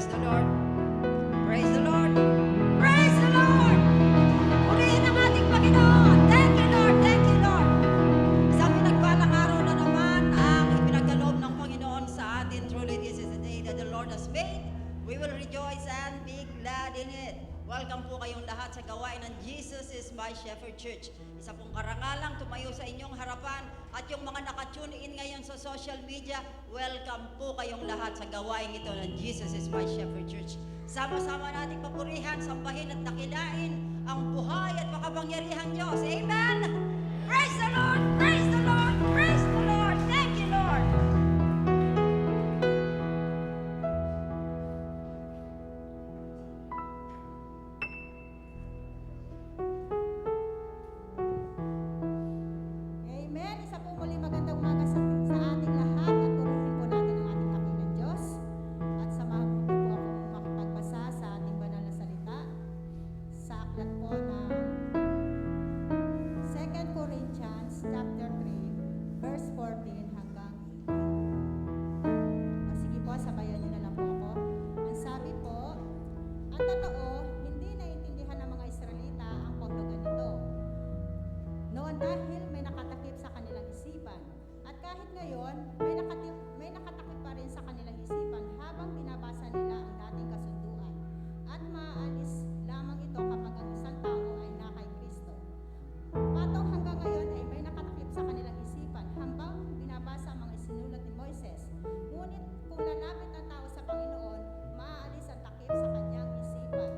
Praise the Lord. Praise the Lord. Praise the Lord. Purihin ang ating Panginoon. Thank you, Lord. Thank you, Lord. Isang pinagpalang araw na naman ang ipinagkaloob ng Panginoon sa atin. Truly, this is the day that the Lord has made. We will rejoice and be glad in it. Welcome po kayong lahat sa gawain ng Jesus is my Shepherd Church. Isa pong karangalang tumayo sa inyong harapan at yung mga nakatune in ngayon sa social media, welcome po kayong lahat sa gawain ito ng Jesus is my Shepherd Church. Sama-sama nating papurihan, sambahin at dakilain ang buhay at makapangyarihang Diyos. Amen! Praise the Lord! Praise the Lord! Praise the Lord! Thank you, Lord! Amen. Isa po muli magandang umaga sa ating lahat at purihin po natin ang ating dakilang Diyos. At samahan po ako makipagbasa sa ating banal na salita sa aklat po ng 2 Corinthians chapter 3 verse 14 hanggang 18. O sige po, sabayan niyo na lang po ako. Ang sabi po, ang totoo, hindi naiintindihan ng mga Israelita ang paglagan nito. Noon dahil may nakatakip sa kanilang isipan. At kahit ngayon, may nakatakip pa rin sa kanilang isipan habang binabasa nila ang dating kasunduan. At maaalis lamang ito kapag ang isang tao ay na kay Kristo. Patong hanggang ngayon ay may nakatakip sa kanilang isipan habang binabasa ang mga isinulat ni Moises. Ngunit kung lalapit ang tao sa Panginoon, maaalis ang takip sa kanyang isipan.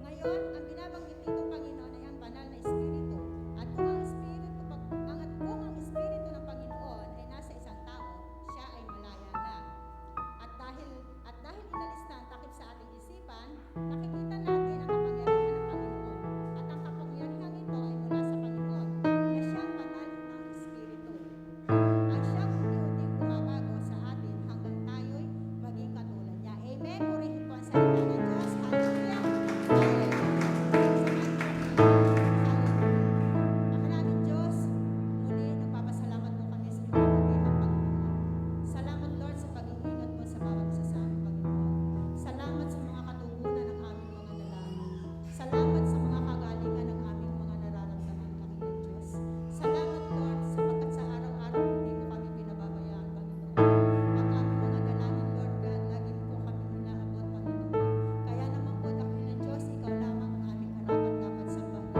Ngayon, ang binabanggit nitong Panginoon ay ang banal na Espiritu. At kung ang Espiritu ng Panginoon ay nasa isang tao, siya ay malaya na. At dahil inalis na ang takip sa ating isipan, nakikita natin ang kapangyarihan ng Panginoon. At ang kapangyarihan ito ay mula sa Panginoon, na siyang banal ng Espiritu. Ang siyang unti-unting bumabago sa atin hanggang tayo'y maging katulad niya. Amen. Purihin po ang salita ng Diyos. Hallelujah. Maraming Diyos, muli nagpapasalamat po kami sa iyong kapurihan, Panginoon. Salamat, Lord, sa pag-iingat mo sa bawat isa sa amin, Panginoon. Salamat sa mga katugunan ng aming mga nalaman. Salamat sa mga kagalingan ng aming mga nararamdaman, Panginoon Diyos. Salamat, Lord, sapagkat sa araw-araw hindi mo kami pinababayaan, Panginoon. Ang aming mga dalangin, Lord God, lagi mo po kami inaabot, Panginoon. Kaya naman po, dakilang Diyos, ikaw lamang ang aming karapat-dapat sambahin.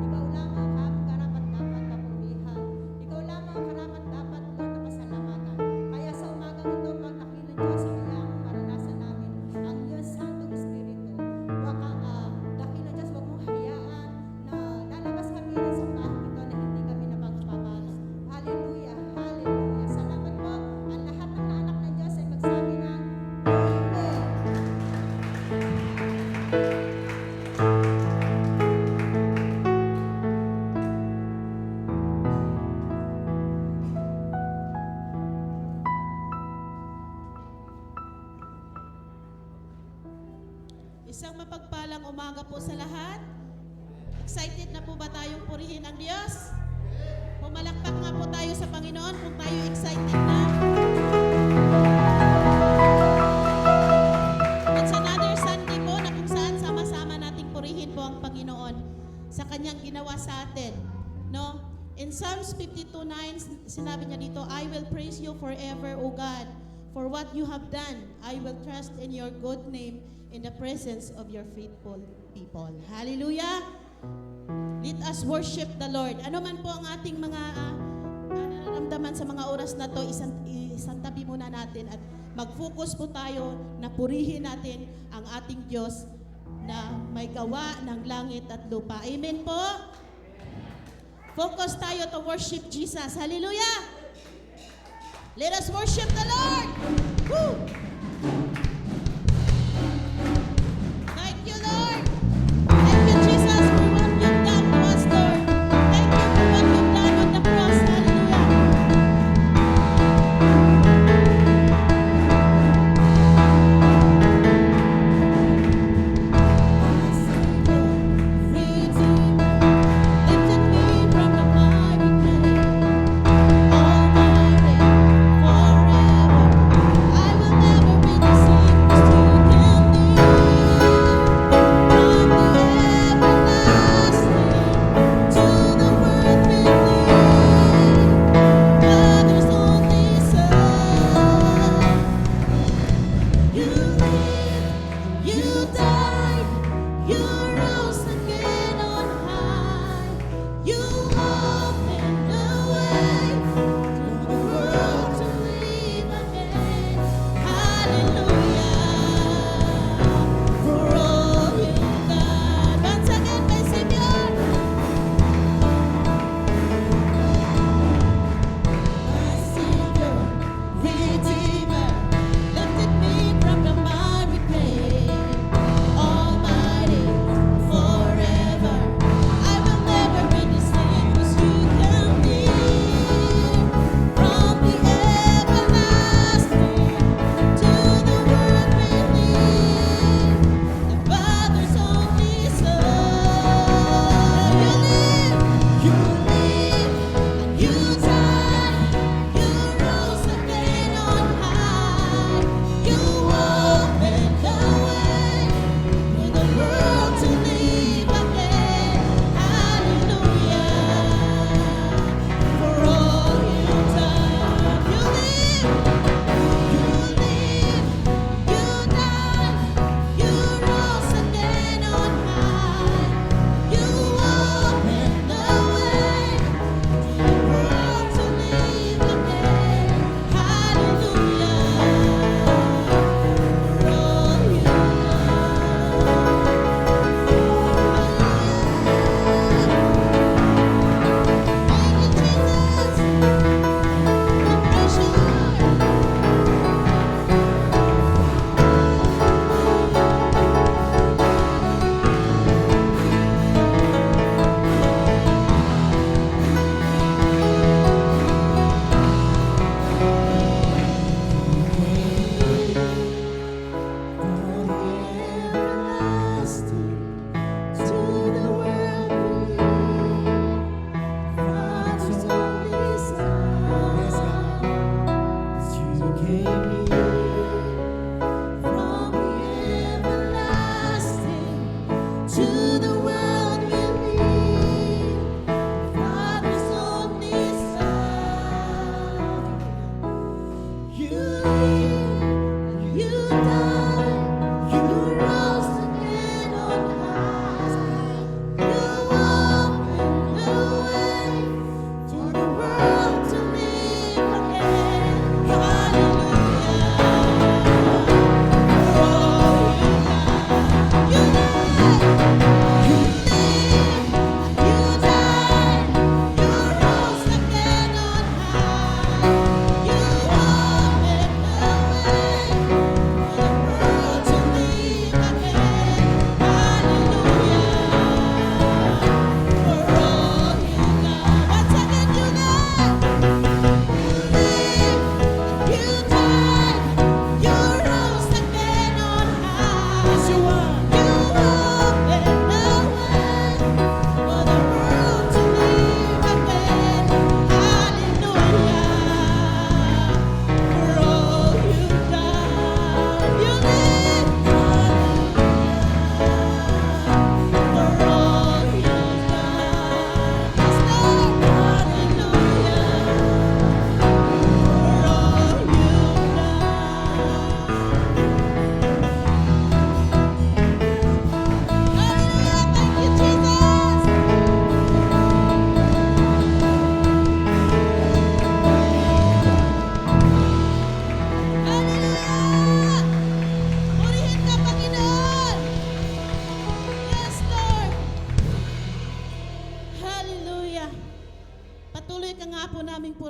Ikaw lamang ang aming karapat-dapat papurihan. Ikaw lamang ang karapat-dapat, Lord, na pasalamatan. Kaya sa umagang ito, dakilang Diyos, hayaan mo maranasan namin ang iyong Santong Espiritu. Dakilang Diyos, huwag mong hayaan na lalabas kami ng sambahan ito na hindi kami napagpapala. Hallelujah, hallelujah. Salamat po. Ang lahat ng anak ng Diyos ay magsabi ng Amen. Isang mapagpalang umaga po sa lahat. Excited na po ba tayong purihin ang Diyos? Pumalakpak nga po tayo sa Panginoon kung tayo excited na. It's another Sunday po na kung saan sama-sama nating purihin po ang Panginoon sa kanyang ginawa sa atin. No? In Psalms 52:9, sinabi niya dito, I will praise you forever, O God, for what you have done. I will trust in your good name in the presence of your faithful people. Hallelujah! Let us worship the Lord. Ano man po ang ating mga nararamdaman sa mga oras na to, isantabi muna natin at mag-focus po tayo na purihin natin ang ating Diyos na may gawa ng langit at lupa. Amen po? Focus tayo to worship Jesus. Hallelujah! Let us worship the Lord! Woo! Thank you, Lord! Thank you, Jesus, for what you've done to us, Lord. Thank you for what you've done on the cross. Hallelujah! Lifted me from the mighty clay, Almighty, forever. I will never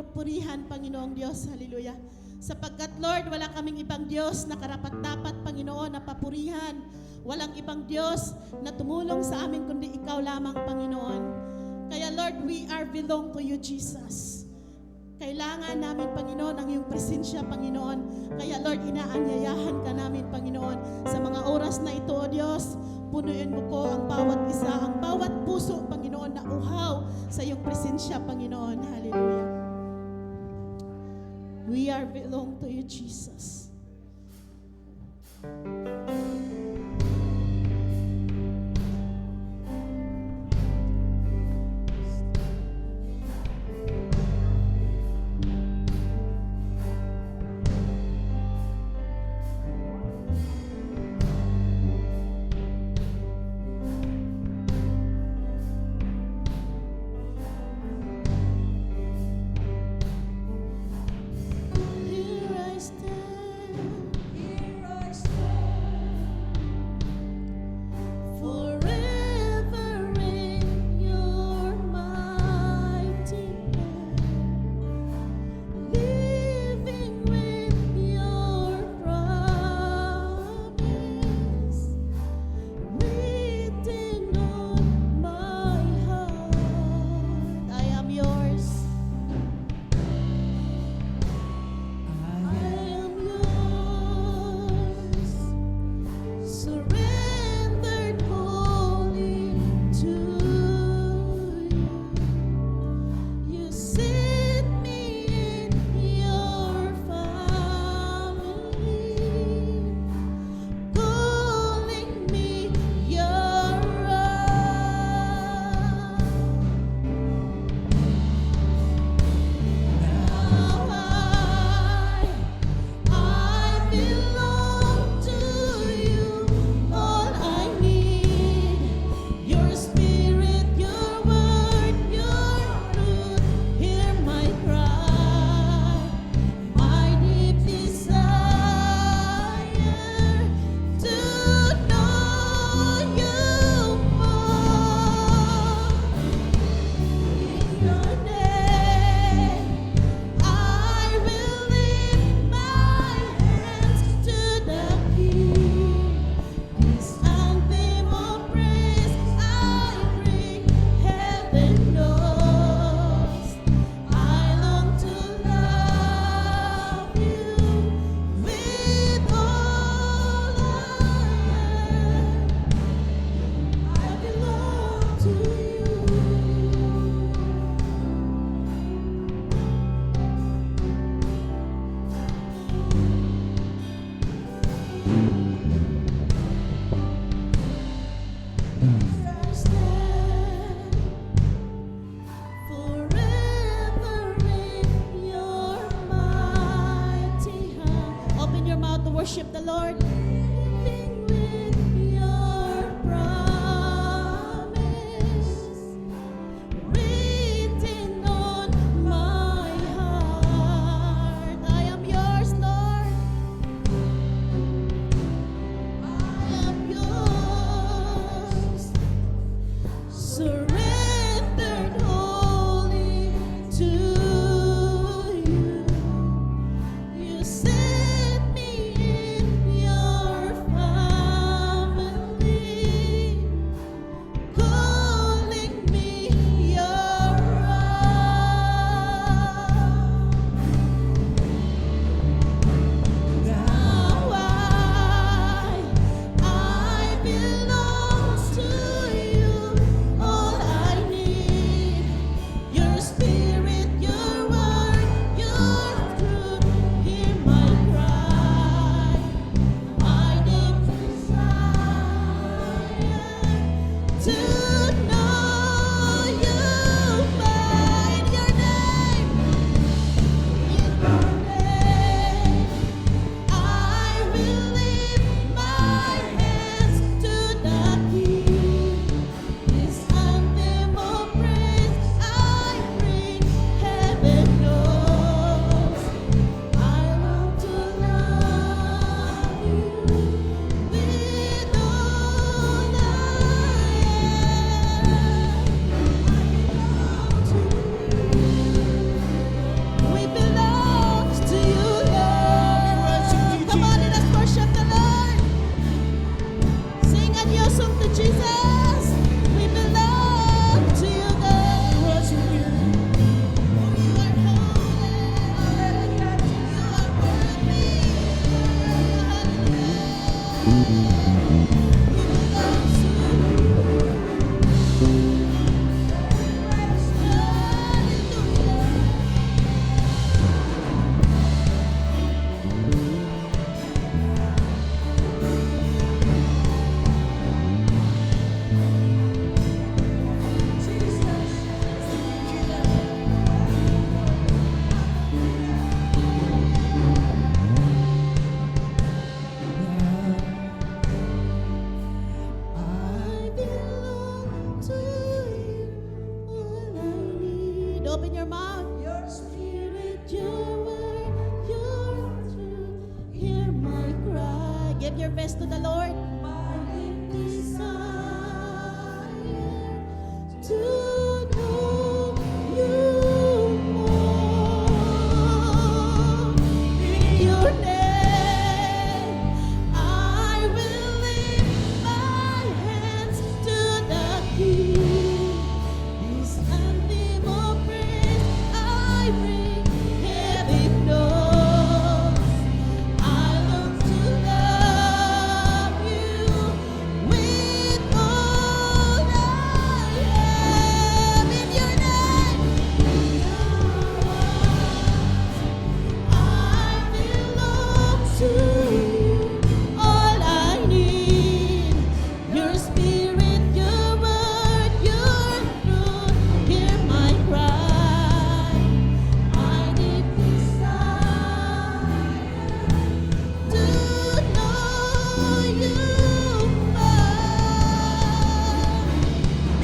purihan, Panginoong Diyos. Hallelujah. Sapagkat, Lord, wala kaming ibang Diyos na karapat-dapat, Panginoon, na papurihan. Walang ibang Diyos na tumulong sa amin, kundi Ikaw lamang, Panginoon. Kaya, Lord, we are belong to you, Jesus. Kailangan namin, Panginoon, ang iyong presensya, Panginoon. Kaya, Lord, inaanyayahan ka namin, Panginoon. Sa mga oras na ito, O Diyos, punuin mo ko ang bawat isa, ang bawat puso, Panginoon, na uhaw sa iyong presensya, Panginoon. Hallelujah. We are belong to you, Jesus. Here I stand. Here I worship the Lord. Living with your promise written on my heart. I am yours, Lord. I am yours. Surrendered wholly to you. You set me in your family. I belong to you. All I need. Open your mouth. Your spirit, your word, your truth. Hear my cry. Give your best to the Lord. My desire to know you more. In your name, I will lift my hands to the King. This anthem of praise I bring, heaven knows. I long to love you with all I am. In your name, I belong to you. All I need, your spirit, your word, your truth. Hear my cry. I deep desire to know you more.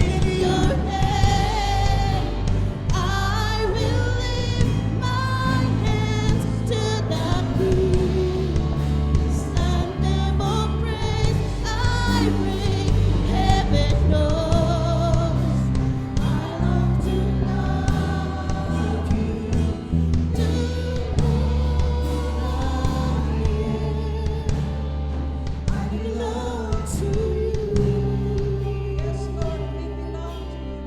In your name, I will lift my hands to the King. Anthem of praise I bring, heaven knows. I long to love you, to know I belong to you. Yes, Lord, we belong to you,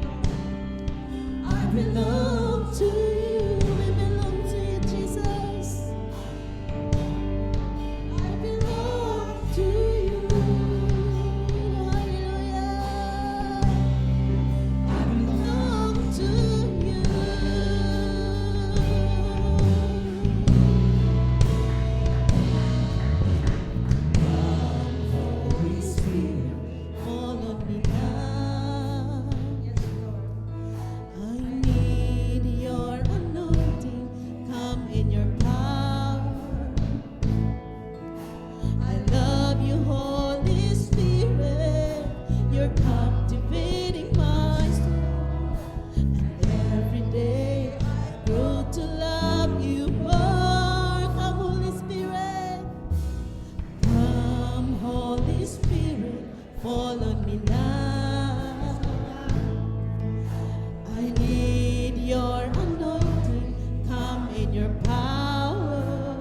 Lord. I belong to you. We belong to you, Jesus. I belong to you. Hallelujah. I belong to you. Holy Spirit, fall on me now. I need your anointing. Come in your power. I love you, Holy Spirit. You're captivating my soul. And every day I grow to love you more. Come, Holy Spirit. Come, Holy Spirit. Fall on me now. I need your anointing. Come in your power.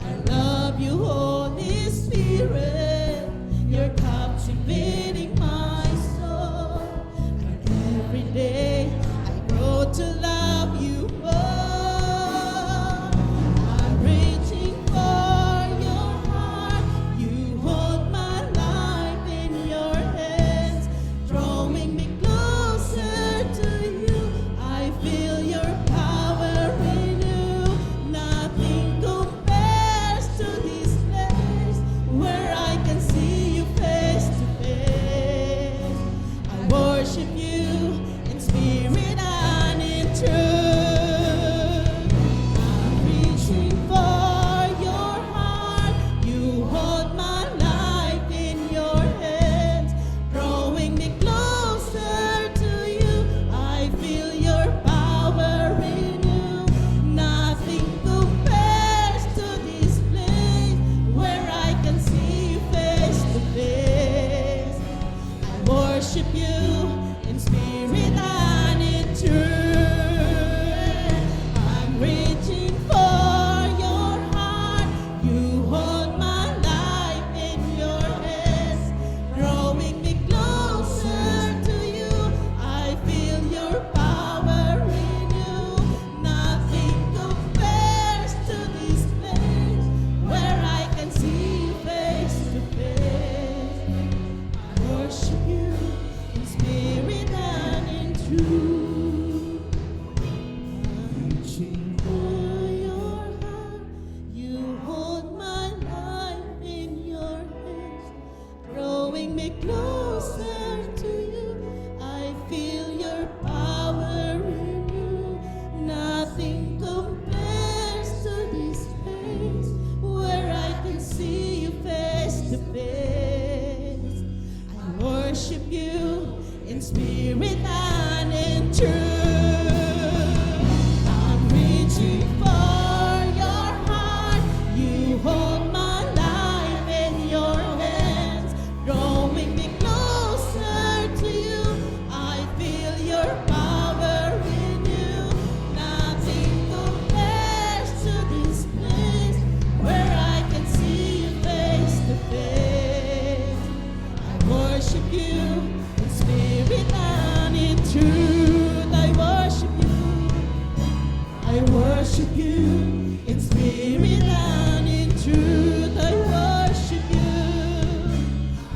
I love you, Holy Spirit. You're captivating my soul. And every day I grow to love you more. I'm reaching for your heart. You hold my life spirit and in truth. I'm reaching for your heart. You hold my life in your hands, drawing me closer to you. I feel your power in you. Nothing compares to this place where I can see you face to face. I worship you in spirit and in truth. I worship you. I worship you in spirit and in truth. I worship you.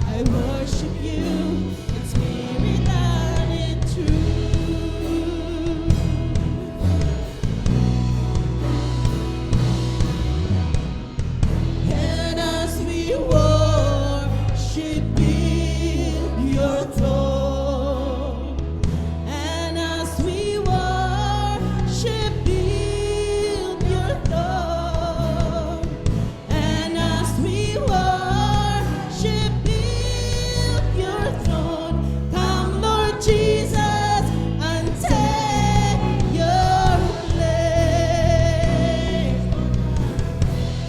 I worship you in spirit and in truth. And as we worship in your throne, and as we worship in your throne, and as we worship in your throne, come Lord Jesus and take your place.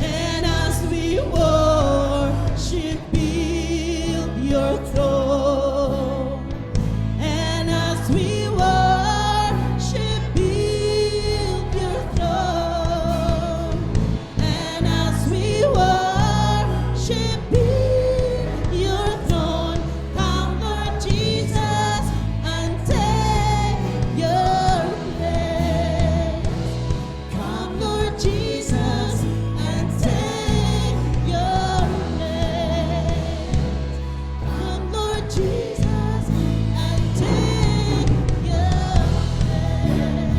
And as we worship build your throne, and as we worship build your throne, and as we worship build your throne, come Lord Jesus and take your place. Come, Lord Jesus, and take your place. Come, Lord Jesus, and take your place.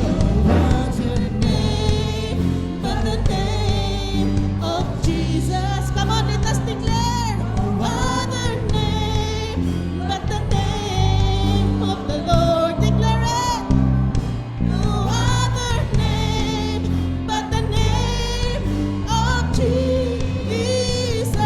No other name but the name of Jesus. Come on, let us declare. No other name but the name of the Lord. Declare it. No other name but the name of Jesus.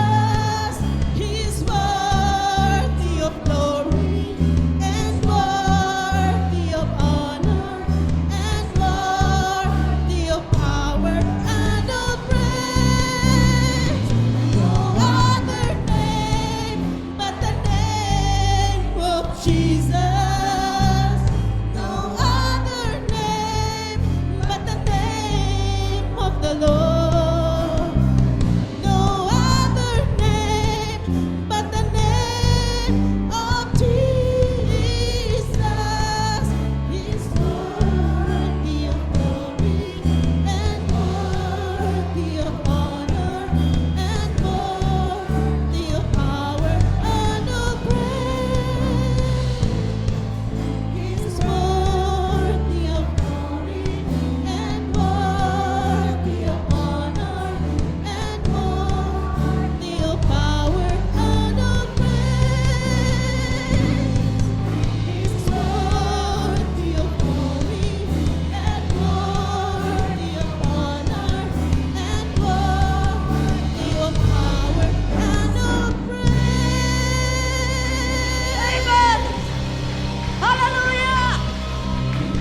He's worthy of glory and worthy of honor and worthy of power and of praise. No other name but the name of Jesus. No other name but the name of the Lord. No other name but the name of Jesus. He's worthy of glory and worthy of honor and worthy of power and of praise. He's worthy of glory and worthy of honor and worthy of power and of praise. He's worthy of glory and worthy of honor and worthy of power and of praise. Amen. Hallelujah.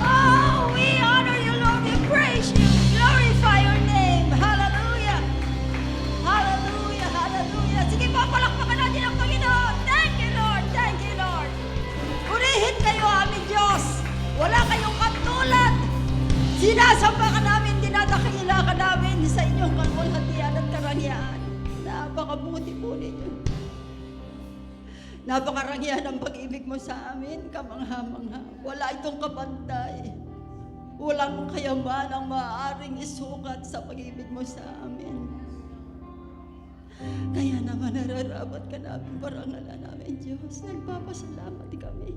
Oh, we honor you, Lord. We praise you. Glorify your name. Hallelujah. Hallelujah. Hallelujah. Sige po, palakpakan natin ang Panginoon. Thank you, Lord. Thank you, Lord. Purihin kayo, aming Diyos. Wala kayong katulad. Sinasamba ka namin, dinadakila ka namin sa inyong kalwalhatian at karangyaan. Napakabuti po ninyo. Napakarangyaan ang pag-ibig mo sa amin, kamangha-mangha. Wala itong kabantay. Walang kayaman ang maaaring isukat sa pag-ibig mo sa amin. Kaya naman nararapat ka namin, parangalan namin, Diyos. Nagpapasalamat kami.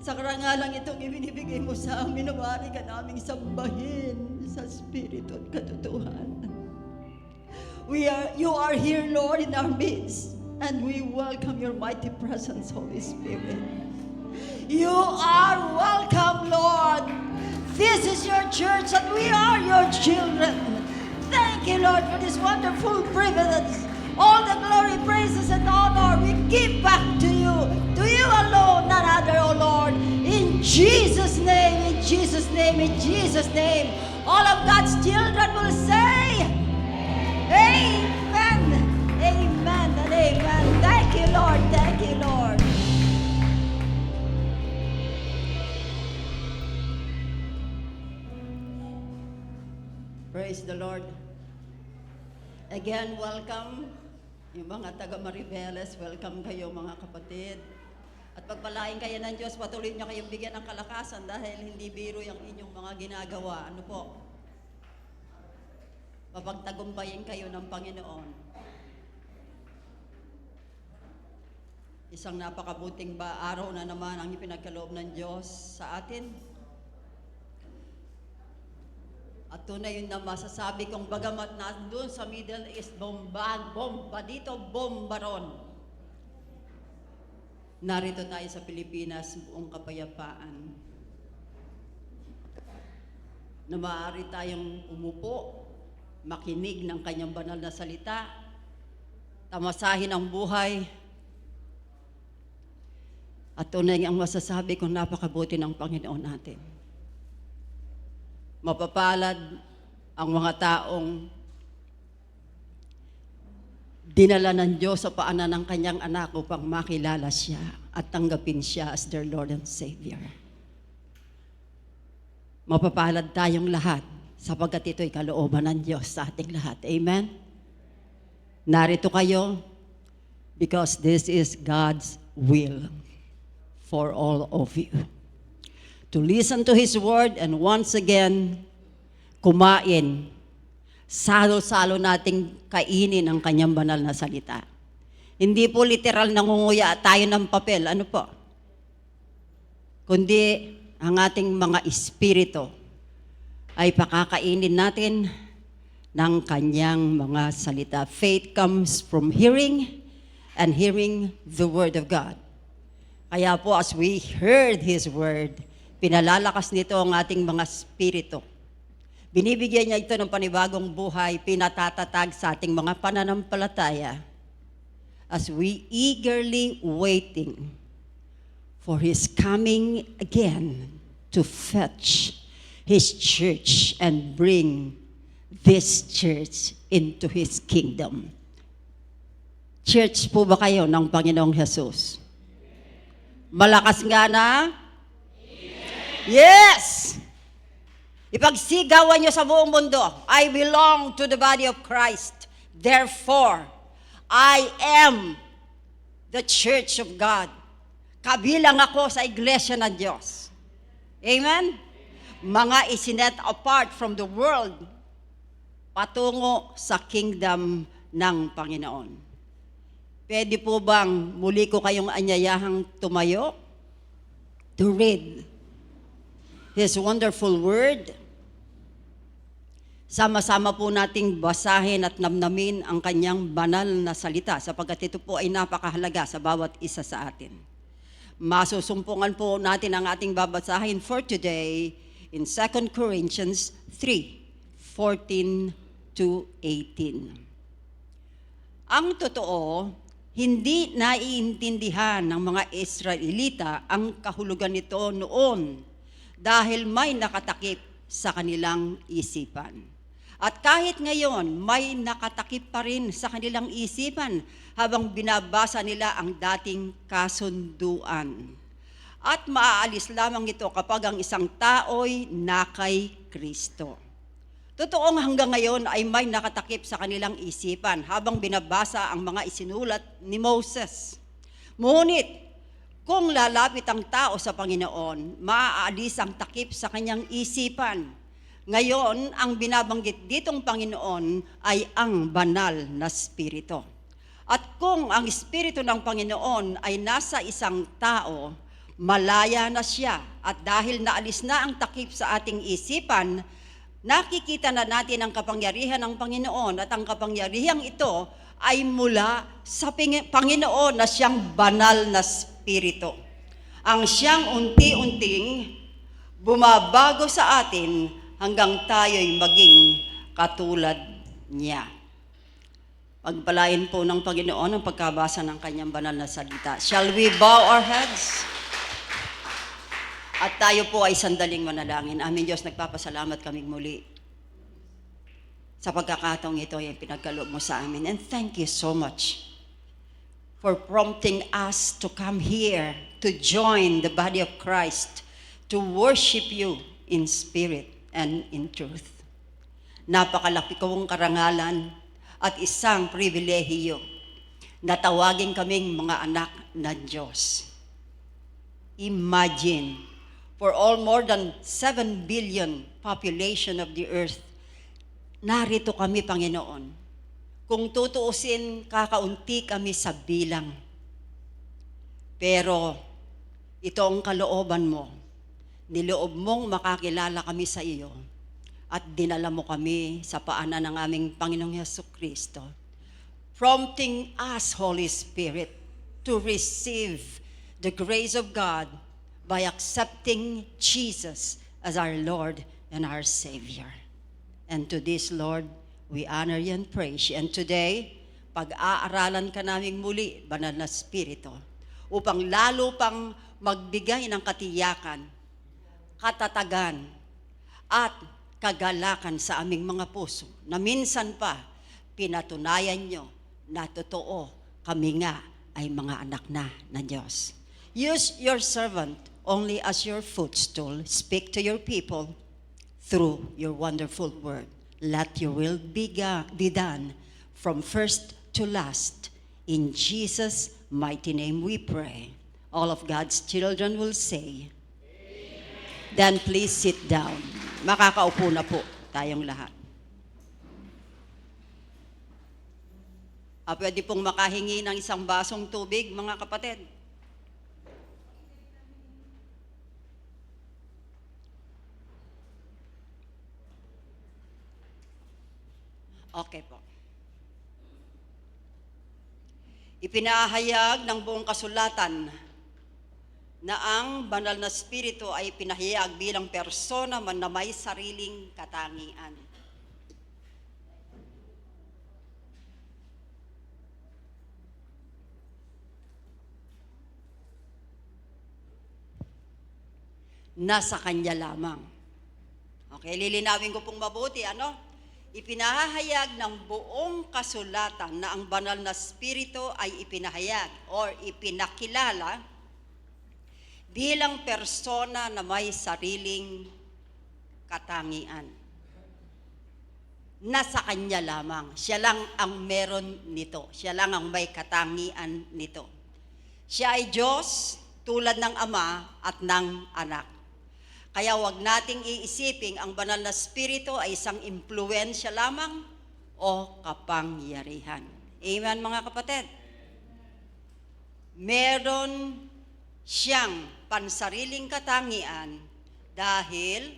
Sa karangalang itong ibinibigay mo sa amin, nawari ka naming sambahin sa Espiritu at katotohanan. You are here, Lord, in our midst, and we welcome your mighty presence, Holy Spirit. You are welcome, Lord. This is your church, and we are your children. Thank you, Lord, for this wonderful privilege All the glory, praises, and honor we give back to you alone, none other, O Lord. In Jesus' name, in Jesus' name, in Jesus' name. All of God's children will say, Amen, amen, and amen. Thank you, Lord. Thank you, Lord. Praise the Lord. Again, welcome. Yung mga taga Maribeles, welcome kayo mga kapatid. At pagpalain kayo ng Diyos, patuloy niyo kayong bigyan ng kalakasan dahil hindi biro yung inyong mga ginagawa. Ano po? Papagtagumpayin kayo ng Panginoon. Isang napakabuting araw na naman ang ipinagkaloob ng Diyos sa atin. At tunay yun na masasabi kong bagamat nandun sa Middle East, bomba dito, bomba ron. Narito tayo sa Pilipinas, buong kapayapaan. Na maaari tayong umupo, makinig ng kanyang banal na salita, tamasahin ang buhay. At tunay ang masasabi kong napakabuti ng Panginoon natin. Mapapalad ang mga taong dinala ng Diyos sa paanan ng kanyang anak upang makilala siya at tanggapin siya as their Lord and Savior. Mapapalad tayong lahat sapagkat ito'y kalooban ng Diyos sa ating lahat. Amen? Narito kayo because this is God's will for all of you. To listen to His Word and once again, kumain. Salo-salo nating kainin ang kanyang banal na salita. Hindi po literal nangunguya tayo ng papel. Ano po? Kundi ang ating mga espiritu ay pakakainin natin ng kanyang mga salita. Faith comes from hearing and hearing the Word of God. Kaya po as we heard His Word, pinalalakas nito ang ating mga spirito. Binibigyan niya ito ng panibagong buhay, pinatatatag sa ating mga pananampalataya as we eagerly waiting for His coming again to fetch His church and bring this church into His kingdom. Church po ba kayo ng Panginoong Jesus? Malakas nga na? Yes! Ipagsigawan niyo sa buong mundo, I belong to the body of Christ. Therefore, I am the church of God. Kabilang ako sa iglesia ng Diyos. Amen? Mga isinet apart from the world, patungo sa kingdom ng Panginoon. Pwede po bang muli ko kayong anyayahang tumayo? To read His wonderful word. Sama-sama po nating basahin at namnamin ang kanyang banal na salita sapagkat ito po ay napakahalaga sa bawat isa sa atin. Masusumpungan po natin ang ating babasahin for today in 2 Corinthians 3:14 to 18. Ang totoo, hindi naiintindihan ng mga Israelita ang kahulugan nito noon dahil may nakatakip sa kanilang isipan. At kahit ngayon, may nakatakip pa rin sa kanilang isipan habang binabasa nila ang dating kasunduan. At maaalis lamang ito kapag ang isang tao'y nakay Kristo. Totoong hanggang ngayon ay may nakatakip sa kanilang isipan habang binabasa ang mga isinulat ni Moses. Ngunit, kung lalapit ang tao sa Panginoon, maaalis ang takip sa kanyang isipan. Ngayon, ang binabanggit ditong Panginoon ay ang banal na Espiritu. At kung ang Espiritu ng Panginoon ay nasa isang tao, malaya na siya. At dahil naalis na ang takip sa ating isipan, nakikita na natin ang kapangyarihan ng Panginoon at ang kapangyarihang ito ay mula sa Panginoon na siyang banal na Espiritu. Ang siyang unti-unting bumabago sa atin hanggang tayo'y maging katulad niya. Pagpalain po ng Panginoon ang pagkabasa ng kanyang banal na salita. Shall we bow our heads? At tayo po ay sandaling manalangin. Aming Diyos, nagpapasalamat kaming muli sa pagkakataong ito ay pinagkaloob mo sa amin. And thank you so much for prompting us to come here to join the body of Christ, to worship you in spirit and in truth. Napakalaki kong karangalan at isang pribilehiyo na tawagin kaming mga anak ng Diyos. Imagine, for all more than 7 billion population of the earth, narito kami, Panginoon. Kung tutuusin, kakaunti kami sa bilang. Pero ito ang kalooban mo. Niloob mong makakilala kami sa iyo at dinala mo kami sa paanan ng aming Panginoong Hesukristo, prompting us, Holy Spirit, to receive the grace of God by accepting Jesus as our Lord and our Savior. And to this, Lord, we honor you and praise you. And today, pag-aaralan ka namin muli, Banal na Espiritu, upang lalo pang magbigay ng katiyakan, katatagan, at kagalakan sa aming mga puso na minsan pa pinatunayan nyo na totoo kami nga ay mga anak na ng Diyos. Use your servant only as your footstool. Speak to your people through your wonderful word. Let your will be done from first to last. In Jesus' mighty name we pray. All of God's children will say, Amen. Then please sit down. Makakaupo na po tayong lahat. Pwede pong makahingi ng isang basong tubig, mga kapatid. Okay po. Ipinahayag ng buong kasulatan na ang banal na espiritu ay pinahayag bilang persona man na may sariling katangian. Nasa kanya lamang. Okay, lilinawin ko pong mabuti, Ipinahayag ng buong kasulatan na ang banal na espiritu ay ipinahayag or ipinakilala bilang persona na may sariling katangian. Nasa kanya lamang. Siya lang ang meron nito. Siya lang ang may katangian nito. Siya ay Diyos tulad ng Ama at ng Anak. Kaya wag nating iisiping ang banal na espiritu ay isang impluwensya lamang o kapangyarihan. Amen, mga kapatid? Meron siyang pansariling katangian dahil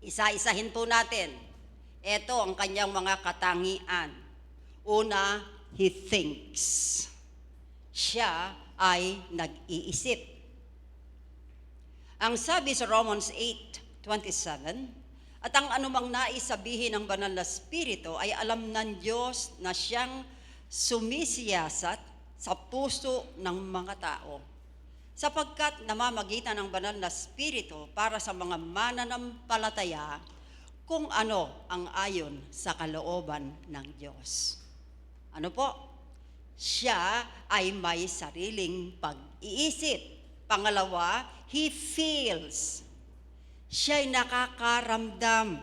isa-isahin po natin. Ito ang kanyang mga katangian. Una, he thinks. Siya ay nag-iisip. Ang sabi sa Romans 8:27, at ang anumang nais sabihin ng banal na espiritu ay alam ng Diyos na siyang sumisiyasat sa puso ng mga tao. Sapagkat namamagitan ng banal na espiritu para sa mga mananampalataya kung ano ang ayon sa kalooban ng Diyos. Ano po? Siya ay may sariling pag-iisip. Pangalawa, he feels. Siya'y nakakaramdam.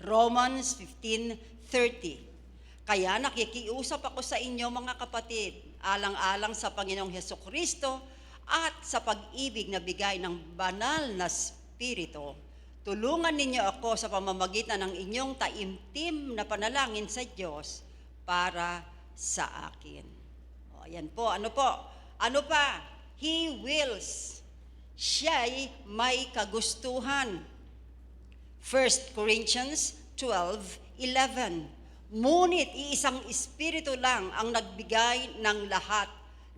Romans 15:30. Kaya nakikiusap ako sa inyo, mga kapatid, alang-alang sa Panginoong Hesukristo at sa pag-ibig na bigay ng banal na Espiritu, tulungan ninyo ako sa pamamagitan ng inyong taimtim na panalangin sa Diyos para sa akin. O, yan po. Ano po? Ano pa? He wills. Siya'y may kagustuhan. 1 Corinthians 12:11. Ngunit iisang espiritu lang ang nagbigay ng lahat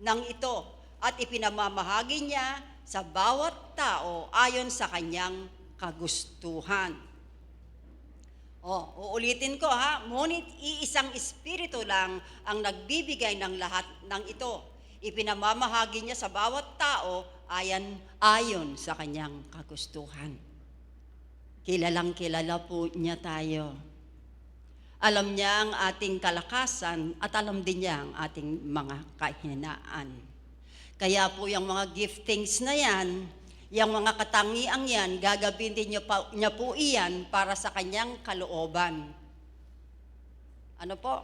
ng ito at ipinamamahagi niya sa bawat tao ayon sa kanyang kagustuhan. Uulitin ko ha, ngunit iisang espiritu lang ang nagbibigay ng lahat ng ito. Ipinamamahagi niya sa bawat tao ayon sa kanyang kagustuhan. Kilalang kilala po niya tayo. Alam niya ang ating kalakasan at alam din niya ang ating mga kahinaan. Kaya po yung mga giftings na yan, yung mga katangiang yan, gagamitin niya po iyan para sa kanyang kalooban. Ano po?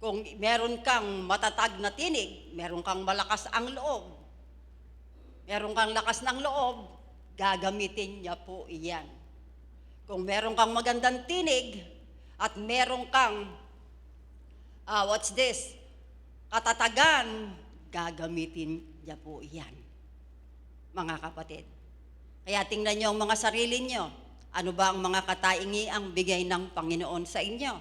Kung meron kang matatag na tinig, meron kang malakas ang loob, meron kang lakas ng loob, gagamitin niya po iyan. Kung meron kang magandang tinig at meron kang, katatagan, gagamitin niya po iyan. Mga kapatid. Kaya tingnan niyo ang mga sarili niyo. Ano ba ang mga kataingiang bigay ng Panginoon sa inyo?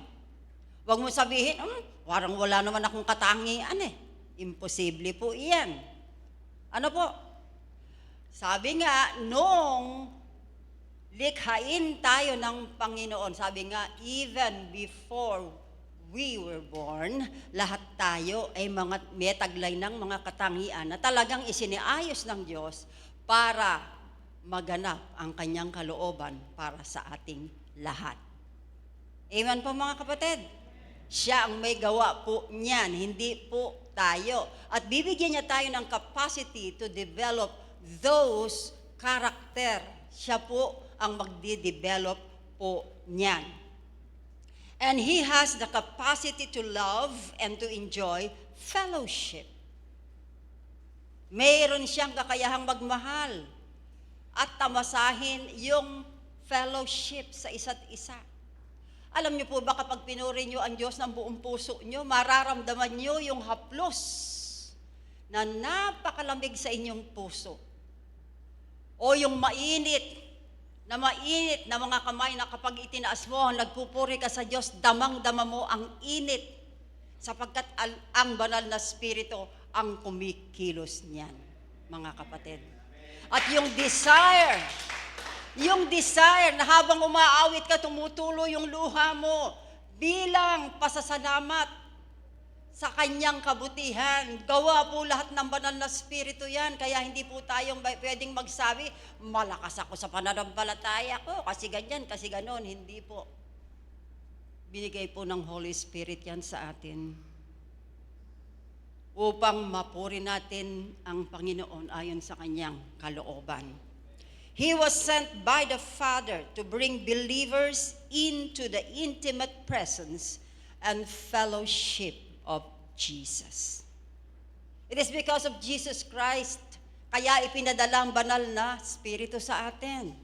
Huwag mo sabihin, parang wala naman akong katangian eh. Imposible po iyan. Ano po? Sabi nga, nung likhain tayo ng Panginoon, sabi nga, even before we were born, lahat tayo ay may taglay ng mga katangian na talagang isiniayos ng Diyos para maganap ang kanyang kalooban para sa ating lahat. Amen po mga kapatid? Siya ang may gawa po niyan, hindi po tayo. At bibigyan niya tayo ng capacity to develop those character. Siya po ang magdi-develop po niyan. And He has the capacity to love and to enjoy fellowship. Mayroon siyang kakayahang magmahal at tamasahin yung fellowship sa isa't isa. Alam niyo po ba kapag pinuri niyo ang Diyos ng buong puso niyo, mararamdaman niyo yung haplos na napakalamig sa inyong puso. O yung mainit na mga kamay na kapag itinaas mo, nagpupuri ka sa Diyos, damang-dama mo ang init sapagkat ang banal na spirito ang kumikilos niyan, mga kapatid. At yung desire na habang umaawit ka, tumutulo yung luha mo bilang pasasalamat sa kanyang kabutihan. Gawa po lahat ng banal na spirito yan, kaya hindi po tayong pwedeng magsabi, malakas ako sa pananampalataya ko, kasi ganyan, kasi ganon. Hindi po. Binigay po ng Holy Spirit yan sa atin upang mapuri natin ang Panginoon ayon sa kanyang kalooban. He was sent by the Father to bring believers into the intimate presence and fellowship of Jesus. It is because of Jesus Christ, kaya ipinadala ang banal na Espiritu sa atin.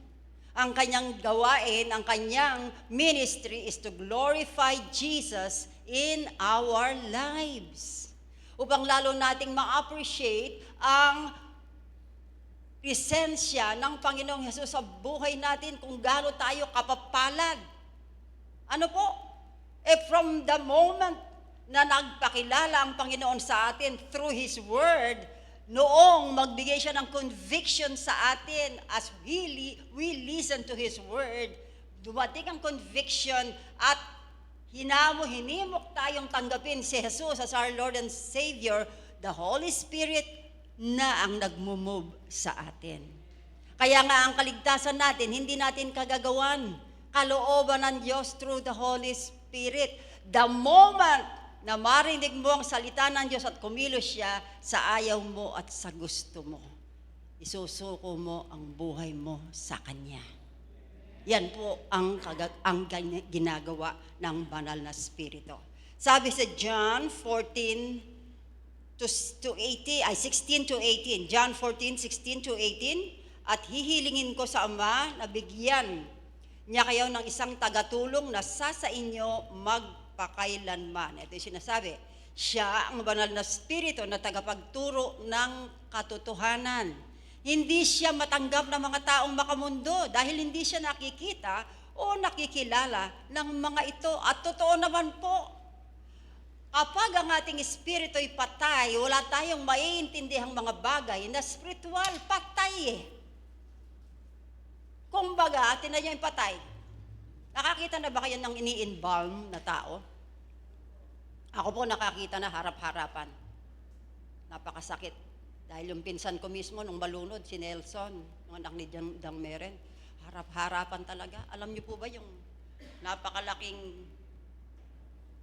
Ang kanyang gawain, ang kanyang ministry is to glorify Jesus in our lives. Upang lalo nating ma-appreciate ang presensya ng Panginoong Hesus sa buhay natin kung gaano tayo kapapalad. Ano po? From the moment na nagpakilala ang Panginoon sa atin through His Word, noong magbigay siya ng conviction sa atin as we listen to His Word, dumating ang conviction at hinimok tayong tanggapin si Jesus as our Lord and Savior, the Holy Spirit na ang nagmumove sa atin. Kaya nga ang kaligtasan natin, hindi natin kagagawan. Kalooban ng Diyos through the Holy Spirit. The moment na marinig mo ang salita ng Diyos at kumilos siya sa ayaw mo at sa gusto mo, isusuko mo ang buhay mo sa Kanya. Yan po ang ginagawa ng banal na Espiritu. Sabi sa John 16 to 18, John 14, 16 to 18, at hihilingin ko sa Ama na bigyan niya kayo ng isang tagatulong na sa inyo magpakailanman. Ito yung sinasabi, siya ang banal na Espiritu na tagapagturo ng katotohanan. Hindi siya matanggap ng mga taong makamundo dahil hindi siya nakikita o nakikilala ng mga ito. At totoo naman po, kapag ang ating espiritu ay patay, wala tayong maiintindihang mga bagay na spiritual, patay eh. Kumbaga, tinan niyo yung patay. Nakakita na ba kayo ng ini-embalm na tao? Ako po nakakita na harap-harapan. Napakasakit. Dahil yung pinsan ko mismo nung malunod, si Nelson, yung anak ni Dang Meren, harap-harapan talaga. Alam niyo po ba yung napakalaking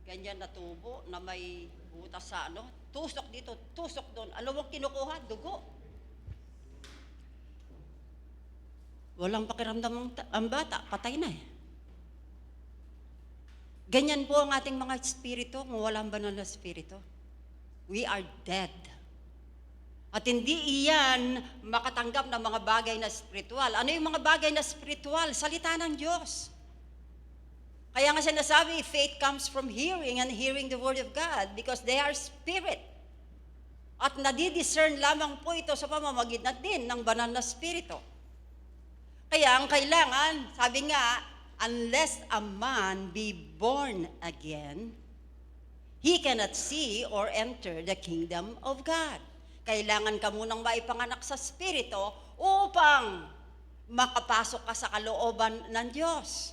ganyan na tubo na may butas sa ano? Tusok dito, tusok doon. Alam mo kinukuha? Dugo. Walang pakiramdam ang bata, patay na eh. Ganyan po ang ating mga espiritu kung walang banal na espiritu. We are dead. At hindi iyan makatanggap ng mga bagay na spiritual. Ano yung mga bagay na spiritual? Salita ng Diyos. Kaya nga sinasabi, faith comes from hearing and hearing the word of God because they are spirit. At nadidiscern lamang po ito sa pamamagitan din ng banal na spirito. Kaya ang kailangan, sabi nga, unless a man be born again, he cannot see or enter the kingdom of God. Kailangan ka munang maipanganak sa Espiritu upang makapasok ka sa kalooban ng Diyos.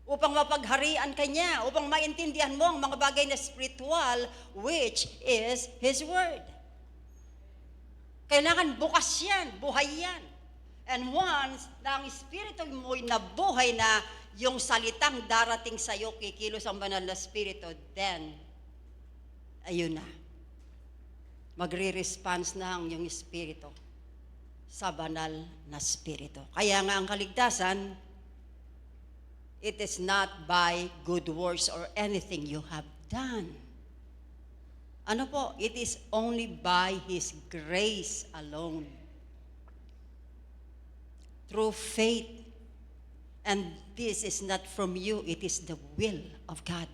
Upang mapagharian ka niya, upang maintindihan mo ang mga bagay na spiritual, which is His Word. Kailangan bukas yan, buhay yan. And once na ang Espiritu mo'y nabuhay na, yung salitang darating sa iyo, kikilos ang banal na Espiritu, then, ayun na. Magre-response na ang yung Espiritu sa banal na Espiritu. Kaya nga ang kaligtasan, it is not by good works or anything you have done. Ano po? It is only by His grace alone. Through faith. And this is not from you, it is the will of God.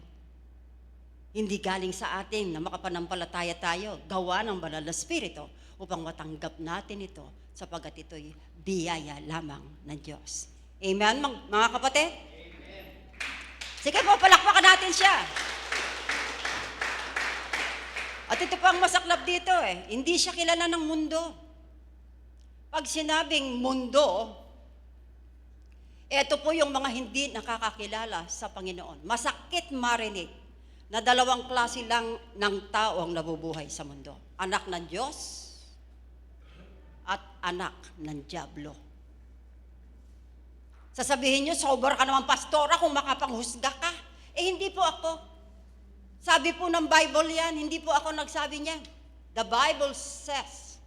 Hindi galing sa atin na makapanampalataya tayo, gawa ng banal na Espiritu upang matanggap natin ito sapagkat ito'y biyaya lamang ng Diyos. Amen, mga kapatid? Amen. Sige po, palakpakan natin siya. At ito pa ang masaklap dito hindi siya kilala ng mundo. Pag sinabing mundo, ito po yung mga hindi nakakakilala sa Panginoon. Masakit marinig na dalawang klase lang ng tao ang nabubuhay sa mundo. Anak ng Diyos at anak ng dyablo. Sasabihin nyo, sobra ka naman pastora kung makapanghusga ka. Hindi po ako. Sabi po ng Bible yan, hindi po ako nagsabi niyan. The Bible says,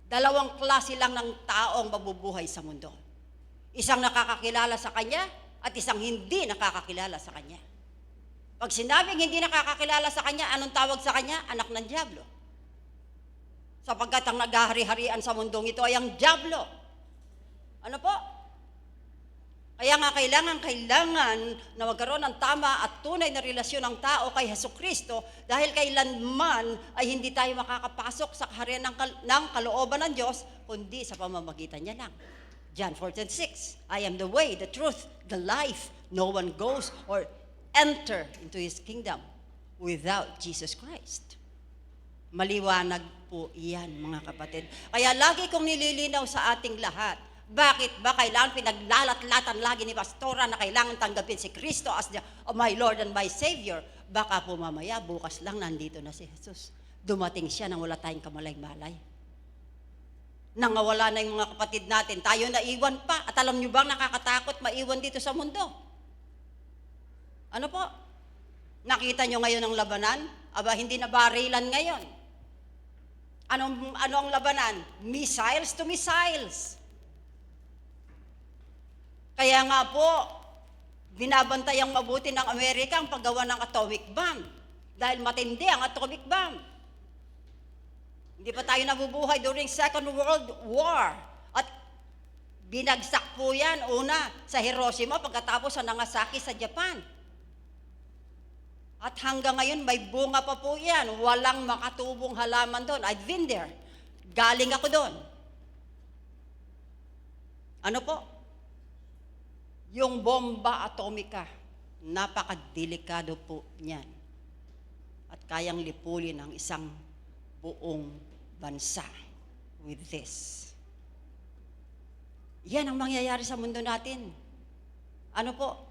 dalawang klase lang ng tao ang mabubuhay sa mundo. Isang nakakakilala sa Kanya at isang hindi nakakakilala sa Kanya. Pag sinabing hindi nakakakilala sa Kanya, anong tawag sa Kanya? Anak ng dyablo. Sapagkat ang naghahari-harian sa mundong ito ay ang dyablo. Ano po? Kaya nga kailangan na magkaroon ng tama at tunay na relasyon ng tao kay Hesukristo dahil kailanman ay hindi tayo makakapasok sa kaharian ng kalooban ng Diyos kundi sa pamamagitan niya lang. John 14:6, I am the way, the truth, the life. No one goes or enter into His kingdom without Jesus Christ. Maliwanag po iyan, mga kapatid. Kaya lagi kong nililinaw sa ating lahat, bakit ba kailangan pinaglalat-latan lagi ni Pastora na kailangan tanggapin si Kristo as my Lord and my Savior? Baka po mamaya, bukas lang nandito na si Jesus. Dumating siya nang wala tayong kamalay-malay. Nangawala na yung mga kapatid natin, tayo naiwan pa. At alam nyo bang nakakatakot maiwan dito sa mundo? Ano po? Nakita nyo ngayon ang labanan? Aba, hindi na barilan ngayon. Ano ang labanan? Missiles to missiles. Kaya nga po, binabantayang mabuti ng Amerika ang paggawa ng atomic bomb. Dahil matindi ang atomic bomb. Hindi pa tayo nabubuhay during Second World War. At binagsak po yan una sa Hiroshima pagkatapos sa Nagasaki sa Japan. At hanggang ngayon may bunga pa po yan. Walang makatubong halaman doon. I've been there. Galing ako doon. Ano po? Yung bomba atomika, napakadelikado po niyan. At kayang lipulin ang isang buong bansa with this. Yan ang mangyayari sa mundo natin. Ano po?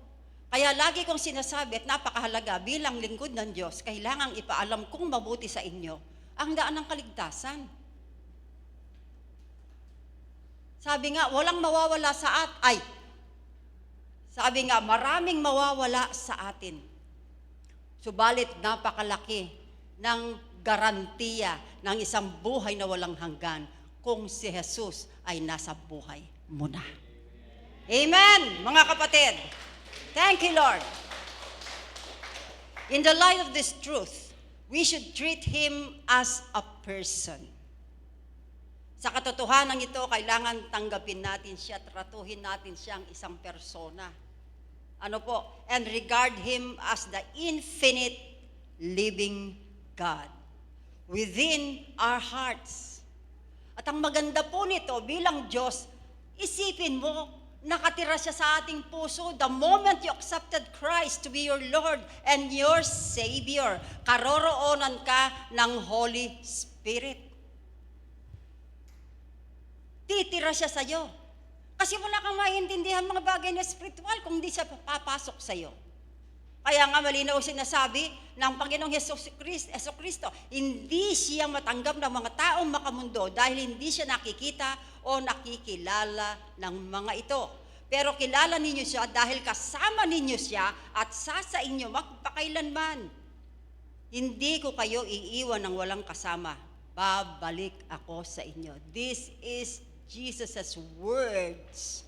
Kaya lagi kong sinasabi at napakahalaga bilang lingkod ng Diyos, kailangang ipaalam kong mabuti sa inyo ang daan ng kaligtasan. Sabi nga, walang mawawala sabi nga, maraming mawawala sa atin. Subalit napakalaki ng garantiya ng isang buhay na walang hanggan kung si Jesus ay nasa buhay mo na. Amen, mga kapatid. Thank you, Lord. In the light of this truth, we should treat Him as a person. Sa katotohanan ito, kailangan tanggapin natin siya, tratuhin natin siyang isang persona. Ano po? And regard Him as the infinite living God within our hearts. At ang maganda po nito bilang Diyos, isipin mo, nakatira siya sa ating puso. The moment you accepted Christ to be your Lord and your Savior, karoroonan ka ng Holy Spirit. Titira siya sa iyo. Kasi wala kang maintindihan mga bagay na spiritual kung di siya papasok sa iyo. Kaya nga malinaw sinasabi ng Panginoong Jesucristo, hindi siya matanggap ng mga taong makamundo dahil hindi siya nakikita o nakikilala ng mga ito. Pero kilala ninyo siya dahil kasama ninyo siya at sa inyo magpakailanman. Hindi ko kayo iiwan ng walang kasama. Babalik ako sa inyo. This is Jesus' words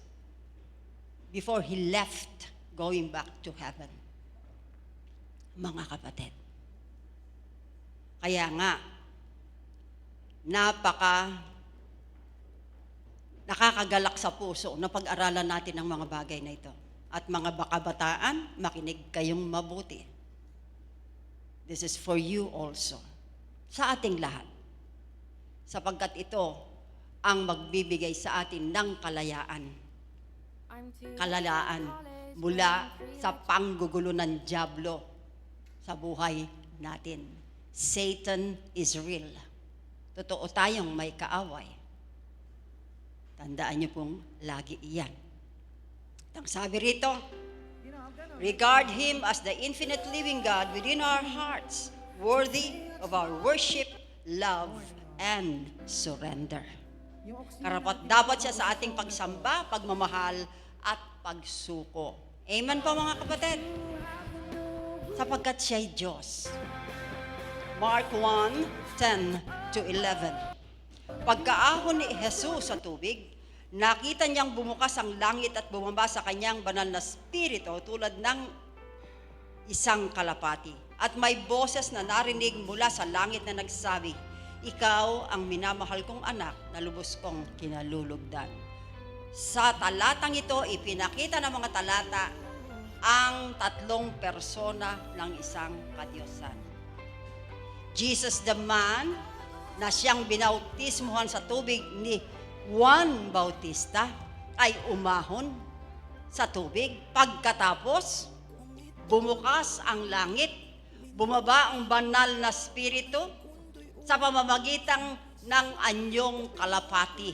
before He left going back to heaven. Mga kapatid. Kaya nga, nakakagalak sa puso na pag-aralan natin ang mga bagay na ito. At mga kabataan, makinig kayong mabuti. This is for you also. Sa ating lahat. Sapagkat ito ang magbibigay sa atin ng kalayaan. Kalayaan mula sa panggugulo ng dyablo sa buhay natin. Satan is real. Totoo tayong may kaaway. Tandaan niyo pong lagi iyan. Ang sabi rito, regard Him as the infinite living God within our hearts, worthy of our worship, love, and surrender. Karapat dapat siya sa ating pagsamba, pagmamahal, at pagsuko. Amen po mga kapatid. Sapagkat siya'y Diyos. Mark 1:10-11. Pagkaahon ni Jesus sa tubig, nakita niyang bumukas ang langit at bumaba sa kanyang banal na spirito tulad ng isang kalapati. At may boses na narinig mula sa langit na nagsabi, ikaw ang minamahal kong anak na lubos kong kinalulugdan. Sa talatang ito, ipinakita ng mga talata ang tatlong persona ng isang kadiyusan. Jesus the man na siyang binautismuhan sa tubig ni Juan Bautista ay umahon sa tubig. Pagkatapos, bumukas ang langit, bumaba ang banal na spirito sa pamamagitan ng anyong kalapati.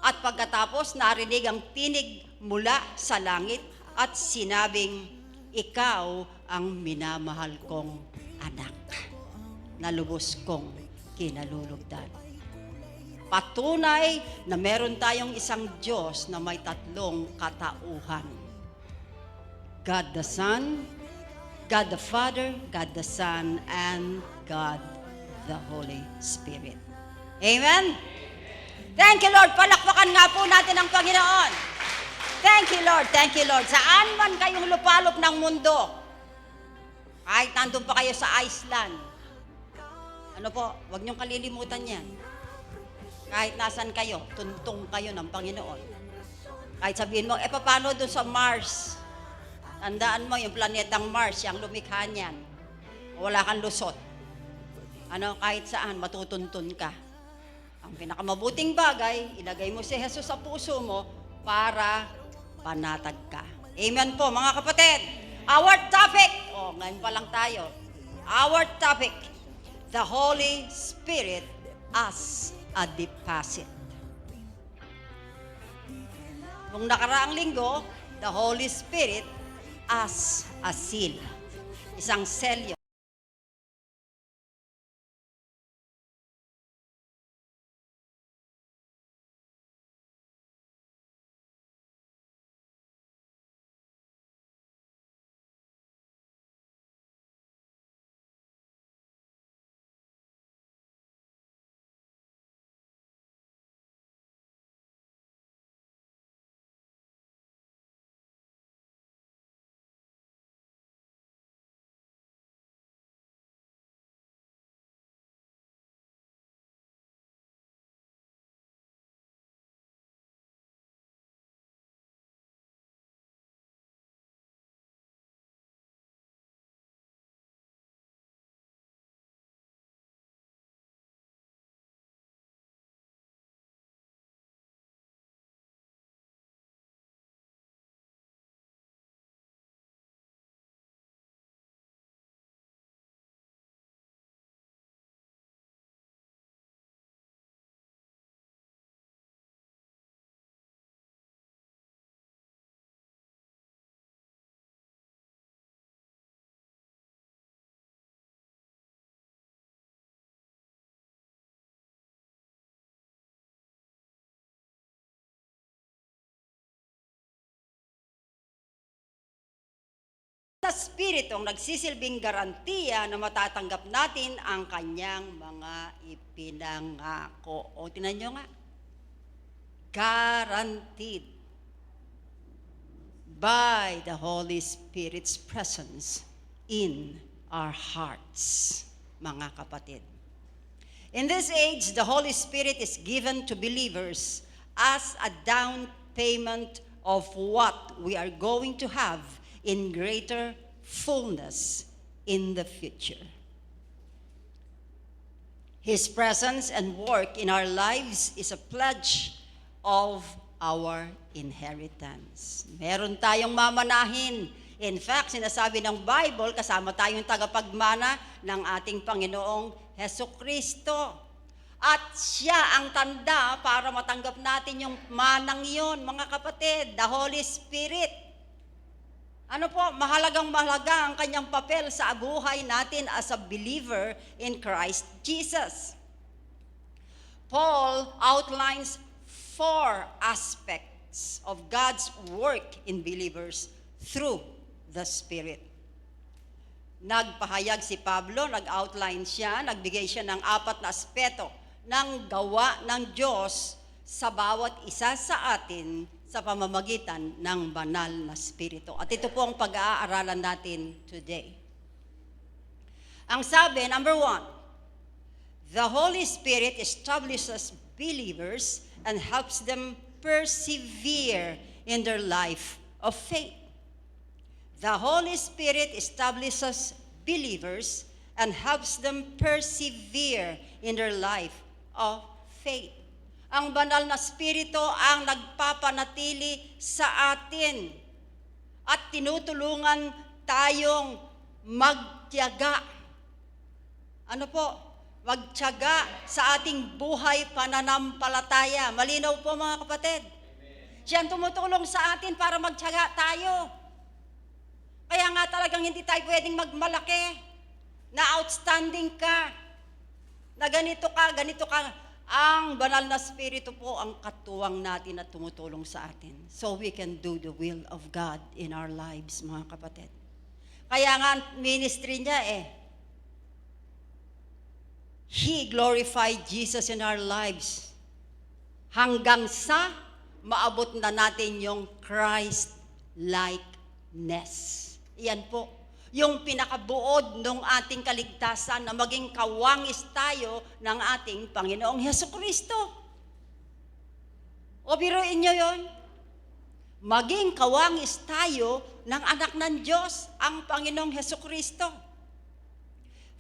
At pagkatapos, narinig ang tinig mula sa langit at sinabing, ikaw ang minamahal kong anak na lubos kong kinalulugdan. Patunay na meron tayong isang Diyos na may tatlong katauhan. God the Son, God the Father, God the Son, and God the Holy Spirit. Amen? Thank you, Lord. Palakpakan nga po natin ang Panginoon. Thank you, Lord. Thank you, Lord. Saan man kayong lupalop ng mundo, kahit nandun pa kayo sa Iceland, ano po, huwag niyong kalilimutan yan. Kahit nasan kayo, tuntong kayo ng Panginoon. Kahit sabihin mo, paano doon sa Mars? Tandaan mo, yung planetang Mars, yung lumikha niyan. Wala kang lusot. Kahit saan, matutuntun ka. Ang pinakamabuting bagay, ilagay mo si Jesus sa puso mo para panatag ka. Amen po, mga kapatid. Our topic, ngayon pa lang tayo. Our topic, the Holy Spirit as a deposit. Nung nakaraang linggo, the Holy Spirit as a seal. Isang selyo. Sa Espiritu ang nagsisilbing garantiya na matatanggap natin ang kanyang mga ipinangako. O, tinan nyo nga. Guaranteed by the Holy Spirit's presence in our hearts, mga kapatid. In this age, the Holy Spirit is given to believers as a down payment of what we are going to have in greater fullness in the future. His presence and work in our lives is a pledge of our inheritance. Meron tayong mamanahin. In fact, sinasabi ng Bible, kasama tayong tagapagmana ng ating Panginoong Hesukristo. At siya ang tanda para matanggap natin yung manang yon, mga kapatid, the Holy Spirit. Ano po, mahalagang mahalaga ang kanyang papel sa buhay natin as a believer in Christ Jesus. Paul outlines 4 aspects of God's work in believers through the Spirit. Nagpahayag si Pablo, nag-outline siya, nagbigay siya ng 4 na aspeto ng gawa ng Diyos sa bawat isa sa atin sa pamamagitan ng banal na Espiritu. At ito po ang pag-aaralan natin today. Ang sabi, number 1, the Holy Spirit establishes believers and helps them persevere in their life of faith. The Holy Spirit establishes believers and helps them persevere in their life of faith. Ang banal na Espiritu ang nagpapanatili sa atin at tinutulungan tayong magtiyaga. Ano po? Magtiyaga sa ating buhay pananampalataya. Malinaw po, mga kapatid. Siya ang tumutulong sa atin para magtiyaga tayo. Kaya nga talagang hindi tayo pwedeng magmalaki na outstanding ka, na ganito ka. Ang banal na Espiritu po ang katuwang natin at tumutulong sa atin so we can do the will of God in our lives, mga kapatid. Kaya nga ministry niya He glorified Jesus in our lives hanggang sa maabot na natin yung Christ-likeness. Iyan po. Yung pinakabuod ng ating kaligtasan na maging kawangis tayo ng ating Panginoong Hesukristo. O biruin nyo yun? Maging kawangis tayo ng anak ng Diyos, ang Panginoong Hesukristo.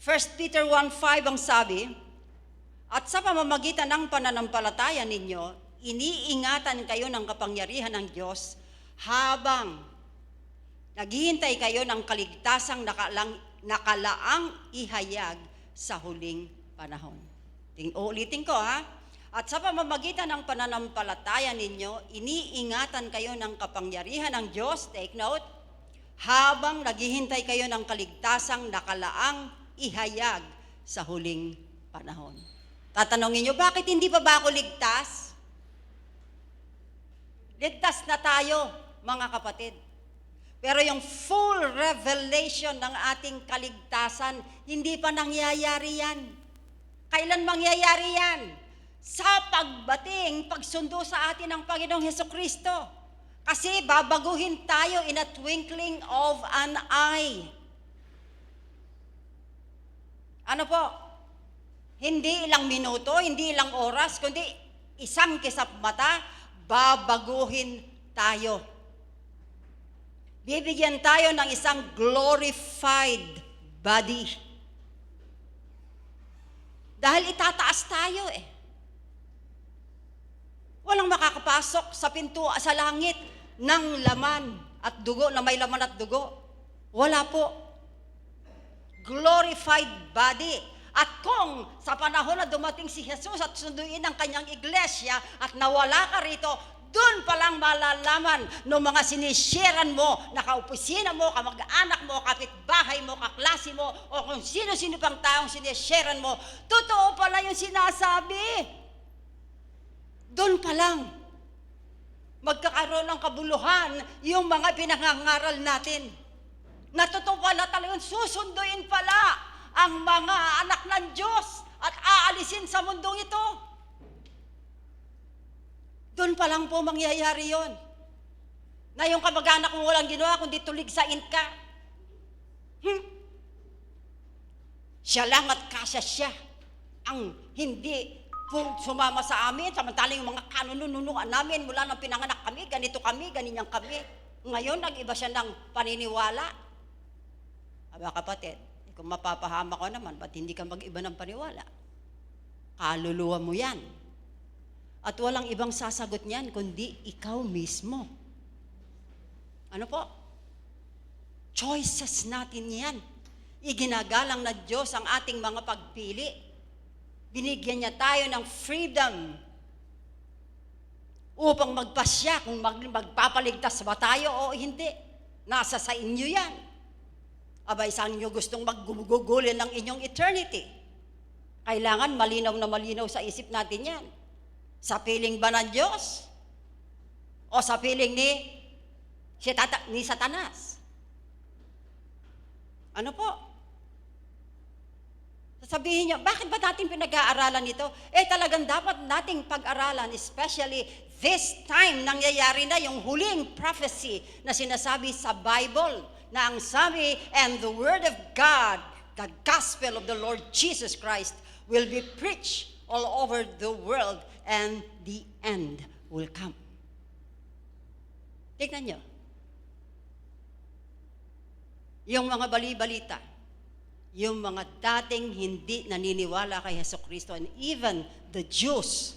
1 Peter 1:5 ang sabi, at sa pamamagitan ng pananampalataya ninyo, iniingatan kayo ng kapangyarihan ng Diyos habang naghihintay kayo ng kaligtasang nakalaang ihayag sa huling panahon. Uulitin ko At sa pamamagitan ng pananampalataya ninyo, iniingatan kayo ng kapangyarihan ng Diyos, take note, habang naghihintay kayo ng kaligtasang nakalaang ihayag sa huling panahon. Tatanungin nyo, bakit hindi pa ba ako ligtas? Ligtas na tayo, mga kapatid. Pero yung full revelation ng ating kaligtasan, hindi pa nangyayari yan. Kailan mangyayari yan? Sa pagsundo sa atin ng Panginoong Hesukristo. Kasi babaguhin tayo in a twinkling of an eye. Ano po? Hindi ilang minuto, hindi ilang oras, kundi isang kisap mata, babaguhin tayo. Bibigyan tayo ng isang glorified body. Dahil itataas tayo eh. Walang makakapasok sa pinto sa langit ng laman at dugo, na may laman at dugo. Wala po. Glorified body. At kung sa panahon na dumating si Jesus at sunduin ang kanyang iglesia at nawala ka rito, doon pa lang malalaman ng mga sinisharean mo, nakaopisina mo, kamag-anak mo, kapitbahay mo, kaklase mo, o kung sino-sino pang taong sinisharean mo, totoo pala yung sinasabi. Doon pa lang, magkakaroon ng kabuluhan yung mga pinangangaral natin. Natotoo pala talagang susunduin pala ang mga anak ng Diyos at aalisin sa mundong ito. Doon pa lang po mangyayari yon. Na yung kamag-anak mo walang ginawa kundi tuligsain ka. Siya lang at kasya siya ang hindi sumama sa amin, samantalang yung mga kanununuan namin mula nang pinanganak kami, ganito kami, ganyan kami. Ngayon, nag-iba siya ng paniniwala. Aba kapatid, kung mapapahama ko naman, ba't hindi ka mag-iba ng paniwala? Kaluluwa mo yan. At walang ibang sasagot niyan, kundi ikaw mismo. Ano po? Choices natin yan. Iginagalang na Diyos ang ating mga pagpili. Binigyan niya tayo ng freedom upang magpasya kung magpapaligtas ba tayo o hindi. Nasa sa inyo yan. Abay, saan nyo gustong maggugugulin ng inyong eternity? Kailangan malinaw na malinaw sa isip natin yan. Sa piling ba ng Diyos? O sa piling ni Satanas? Ano po? Sasabihin niyo, bakit ba natin pinag-aaralan ito? Talagang dapat nating pag-aralan, especially this time nangyayari na yung huling prophecy na sinasabi sa Bible, na ang sabi, and the word of God, the gospel of the Lord Jesus Christ, will be preached all over the world, and the end will come. Tignan niyo. Yung mga bali-balita, yung mga dating hindi naniniwala kay Hesukristo, and even the Jews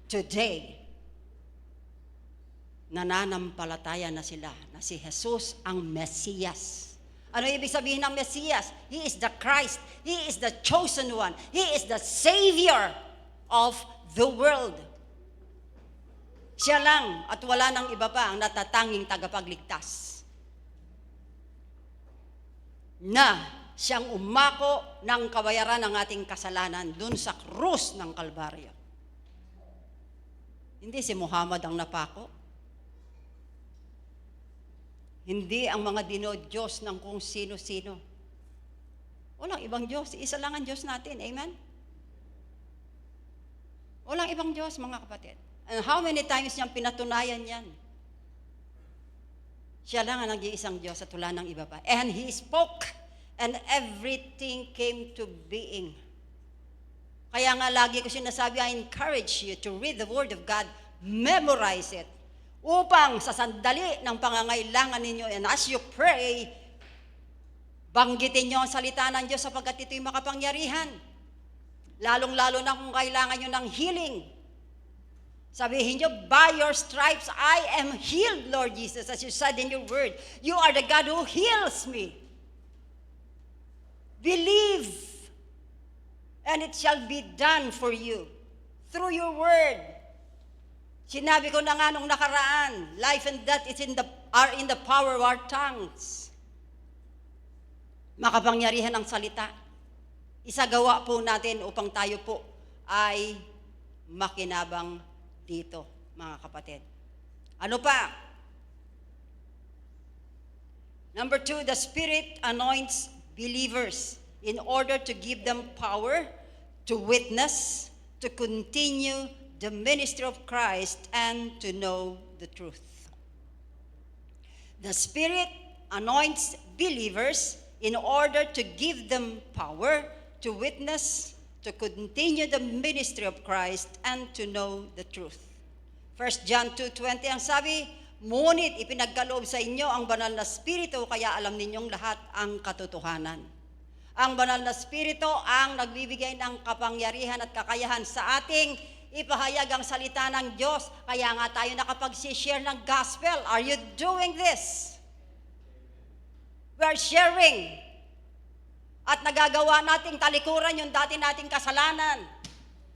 today, nananampalataya na sila na si Jesus ang Mesiyas. Ano ibig sabihin ng Mesiyas? He is the Christ. He is the chosen one. He is the Savior of the world. Siya lang at wala nang iba pa ang natatanging tagapagligtas. Na siyang umako ng kabayaran ng ating kasalanan dun sa krus ng Kalbaryo. Hindi si Muhammad ang napako. Hindi ang mga dinodiyos ng kung sino-sino. Walang ibang Diyos. Isa lang ang Diyos natin. Amen? Walang ibang Diyos, mga kapatid. And how many times niyang pinatunayan yan? Siya lang ang nag-iisang Diyos at wala nang iba pa. And He spoke, and everything came to being. Kaya nga lagi ko sinasabi, I encourage you to read the Word of God, memorize it, upang sa sandali ng pangangailangan ninyo, and as you pray, banggitin nyo ang salita ng Diyos sapagkat ito'y makapangyarihan. Lalong-lalo na kung kailangan nyo ng healing. Sabihin nyo, by your stripes, I am healed, Lord Jesus, as you said in your word. You are the God who heals me. Believe, and it shall be done for you. through your word. Sinabi ko na nga nung nakaraan, life and death are in the power of our tongues. Makapangyarihan ang salita. Isagawa po natin upang tayo po ay makinabang dito, mga kapatid. Ano pa? Number 2, the Spirit anoints believers in order to give them power to witness, to continue the ministry of Christ, and to know the truth. The Spirit anoints believers in order to give them power to witness, to continue the ministry of Christ, and to know the truth. 1 John 2:20 ang sabi, ngunit ipinagkaloob sa inyo ang banal na Espiritu, kaya alam ninyong lahat ang katotohanan. Ang banal na Espiritu ang nagbibigay ng kapangyarihan at kakayahan sa ating ipahayag ang salita ng Diyos. Kaya nga tayo nakapag-share ng gospel. Are you doing this? We are sharing. At nagagawa nating talikuran yung dati nating kasalanan.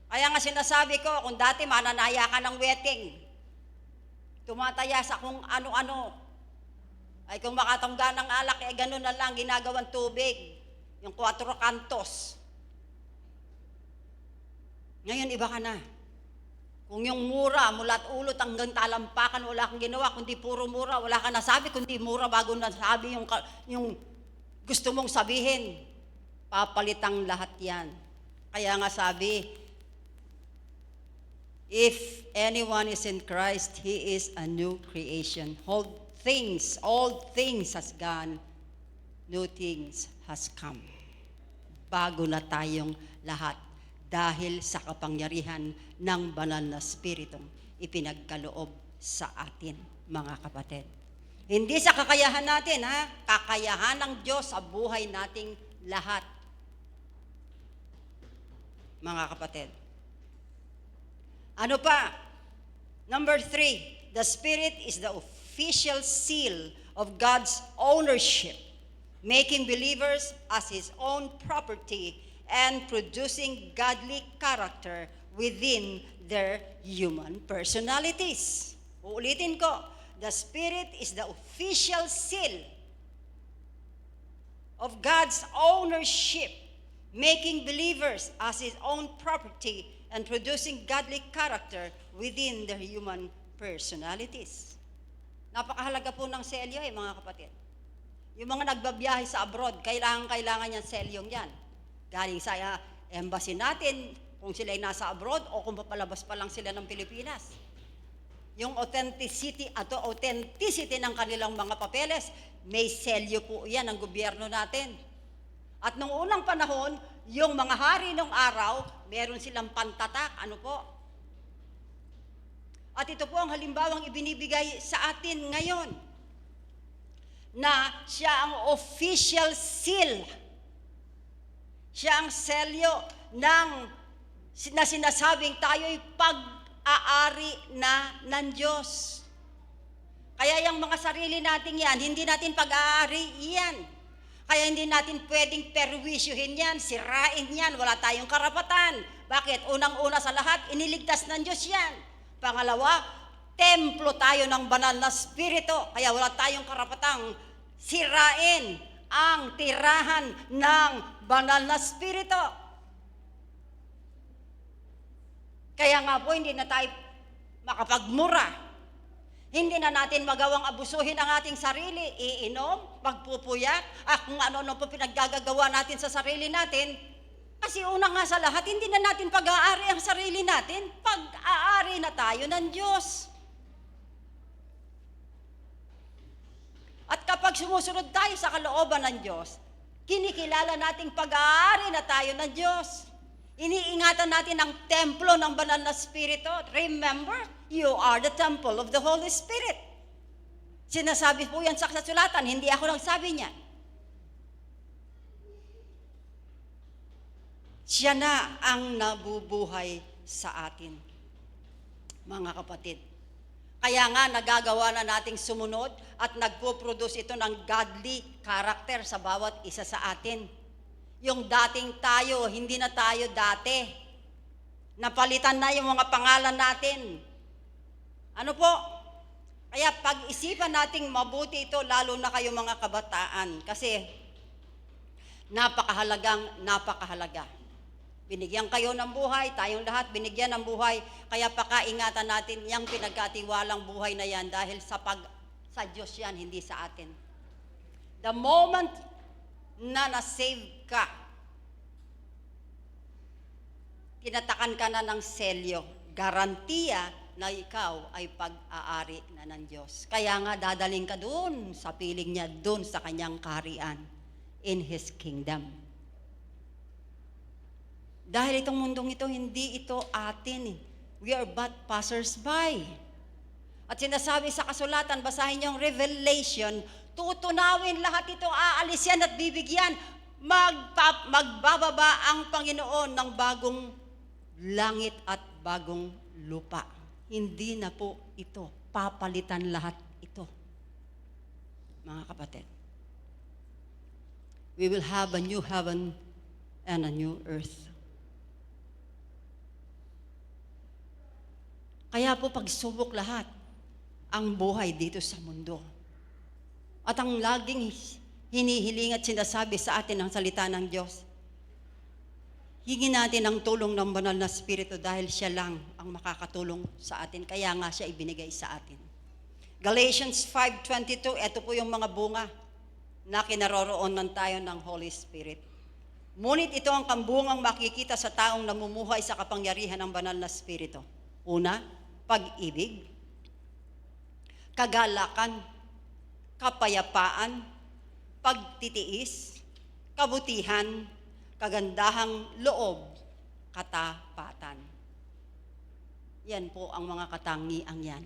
Kaya nga sinasabi ko, kung dati mananaya ka ng wedding, tumataya sa kung ano-ano, ay kung makatangga ng alak, eh ganun na lang, ginagawang tubig. Yung 4 kantos. Ngayon, iba ka na. Kung yung mura, mulat ulot hanggang talampakan, wala kang ginawa, kundi puro mura, wala ka nasabi, kundi mura bago nasabi yung gusto mong sabihin. Papalitang lahat yan. Kaya nga sabi, if anyone is in Christ, he is a new creation. All things has gone, new things has come. Bago na tayong lahat dahil sa kapangyarihan ng banal na Espiritong ipinagkaloob sa atin, mga kapatid. Hindi sa kakayahan natin, ha? Kakayahan ng Diyos sa buhay nating lahat, mga kapatid. Ano pa? Number 3, the Spirit is the official seal of God's ownership, making believers as His own property and producing godly character within their human personalities. Uulitin ko, the Spirit is the official seal of God's ownership, making believers as His own property and producing godly character within their human personalities. Napakahalaga po ng selyo, mga kapatid. Yung mga nagbabiyahe sa abroad, kailangan yung selyong yan. Galing sa embassy natin, kung sila ay nasa abroad o kung papalabas pa lang sila ng Pilipinas. Yung authenticity ng kanilang mga papeles, may selyo po yan ng gobyerno natin. At nung unang panahon, yung mga hari ng araw, meron silang pantatak. Ano po? At ito po ang halimbawang ibinibigay sa atin ngayon, na siya ang official seal. Siya ang selyo na sinasabing tayo'y pag-aari na ng Diyos. Kaya yung mga sarili natin yan, hindi natin pag-aari yan. Kaya hindi natin pwedeng perwisyuhin yan, sirain yan, wala tayong karapatan. Bakit? Unang-una sa lahat, iniligtas ng Diyos yan. Pangalawa, templo tayo ng banal na Espiritu, kaya wala tayong karapatang sirain ang tirahan ng banal na Espiritu. Kaya nga po, hindi na tayo makapagmura. Hindi na natin magawang abusuhin ang ating sarili, iinom, pagpupuyat, kung ano-ano po pinaggagawa natin sa sarili natin. Kasi una nga sa lahat, hindi na natin pag-aari ang sarili natin, pag-aari na tayo ng Diyos. At kapag sumusunod tayo sa kalooban ng Diyos, kinikilala nating pag-aari na tayo ng Diyos. Iniingatan natin ang templo ng banal na Espiritu. Remember, you are the temple of the Holy Spirit. Sinasabi po yan sa kasulatan, hindi ako nagsabi niyan. Siya na ang nabubuhay sa atin, mga kapatid. Kaya nga nagagawa na nating sumunod at nagpo-produce ito ng godly character sa bawat isa sa atin. Yung dating tayo, hindi na tayo dati. Napalitan na yung mga pangalan natin. Ano po? Kaya pag-isipan nating mabuti ito, lalo na kayo mga kabataan. Kasi napakahalaga. Binigyan kayo ng buhay, tayong lahat binigyan ng buhay. Kaya pakaingatan natin yung pinagkatiwalang buhay na yan dahil sa Diyos yan, hindi sa atin. The moment na na-save ka, kinatakan ka na ng selyo, garantiya na ikaw ay pag-aari na ng Diyos. Kaya nga dadaling ka doon sa piling niya, doon sa kanyang kaharian, in His kingdom. Dahil itong mundong ito, hindi ito atin. We are but passers-by. At sinasabi sa kasulatan, basahin niyo ang Revelation, tutunawin lahat ito, aalis yan at bibigyan. Magbababa ang Panginoon ng bagong langit at bagong lupa. Hindi na po ito. Papalitan lahat ito. Mga kapatid. We will have a new heaven and a new earth. Kaya po pagsubok lahat ang buhay dito sa mundo. At ang laging hinihiling at sinasabi sa atin ang salita ng Diyos, hingin natin ang tulong ng banal na Espiritu dahil siya lang ang makakatulong sa atin. Kaya nga siya ibinigay sa atin. Galatians 5:22, ito po yung mga bunga na kinaroroonan tayo ng Holy Spirit. Ngunit ito ang kambungang makikita sa taong namumuhay sa kapangyarihan ng banal na Espiritu. Una, pag-ibig, kagalakan, kapayapaan, pagtitiis, kabutihan, kagandahang loob, katapatan. Yan po ang mga katangiang yan.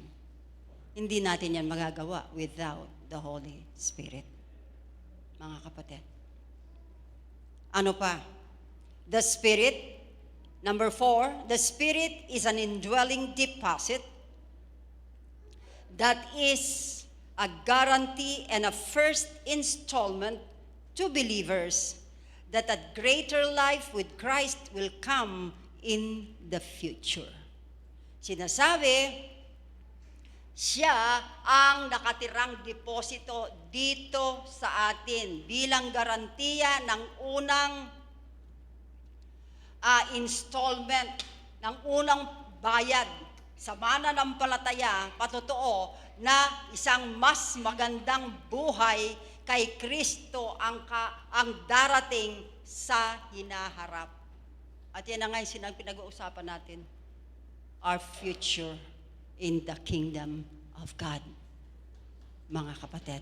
Hindi natin yan magagawa without the Holy Spirit. Mga kapatid. Ano pa? The Spirit, number 4, the Spirit is an indwelling deposit that is a guarantee and a first installment to believers that a greater life with Christ will come in the future. Sinasabi, siya ang nakatirang deposito dito sa atin bilang garantiya ng unang installment, ng unang bayad sa mananampalataya, patotoo na isang mas magandang buhay kay Kristo ang darating sa hinaharap. At yan na nga yung pinag-uusapan natin, our future in the kingdom of God. Mga kapatid.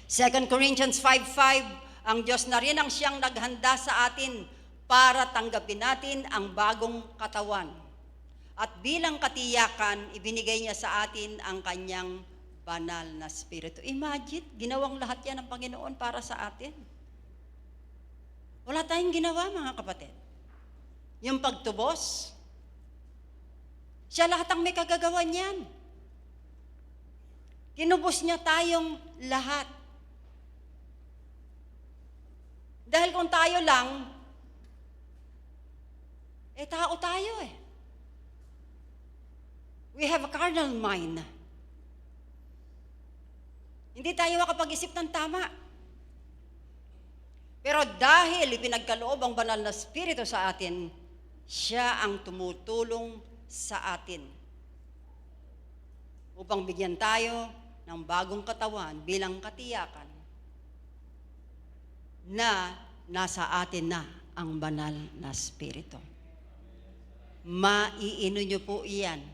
2 Corinthians 5:5, ang Diyos na rin ang siyang naghanda sa atin para tanggapin natin ang bagong katawan. At bilang katiyakan, ibinigay niya sa atin ang kanyang banal na Espiritu. Imagine, ginawang lahat yan ng Panginoon para sa atin. Wala tayong ginawa, mga kapatid. Yung pagtubos, siya lahat ang may kagagawa niyan. Kinubos niya tayong lahat. Dahil kung tayo lang, tao tayo eh. We have a carnal mind. Hindi tayo makapag-isip ng tama. Pero dahil ipinagkaloob ang banal na Espiritu sa atin, siya ang tumutulong sa atin upang bigyan tayo ng bagong katawan bilang katiyakan na nasa atin na ang banal na Espiritu. Maiino nyo po iyan.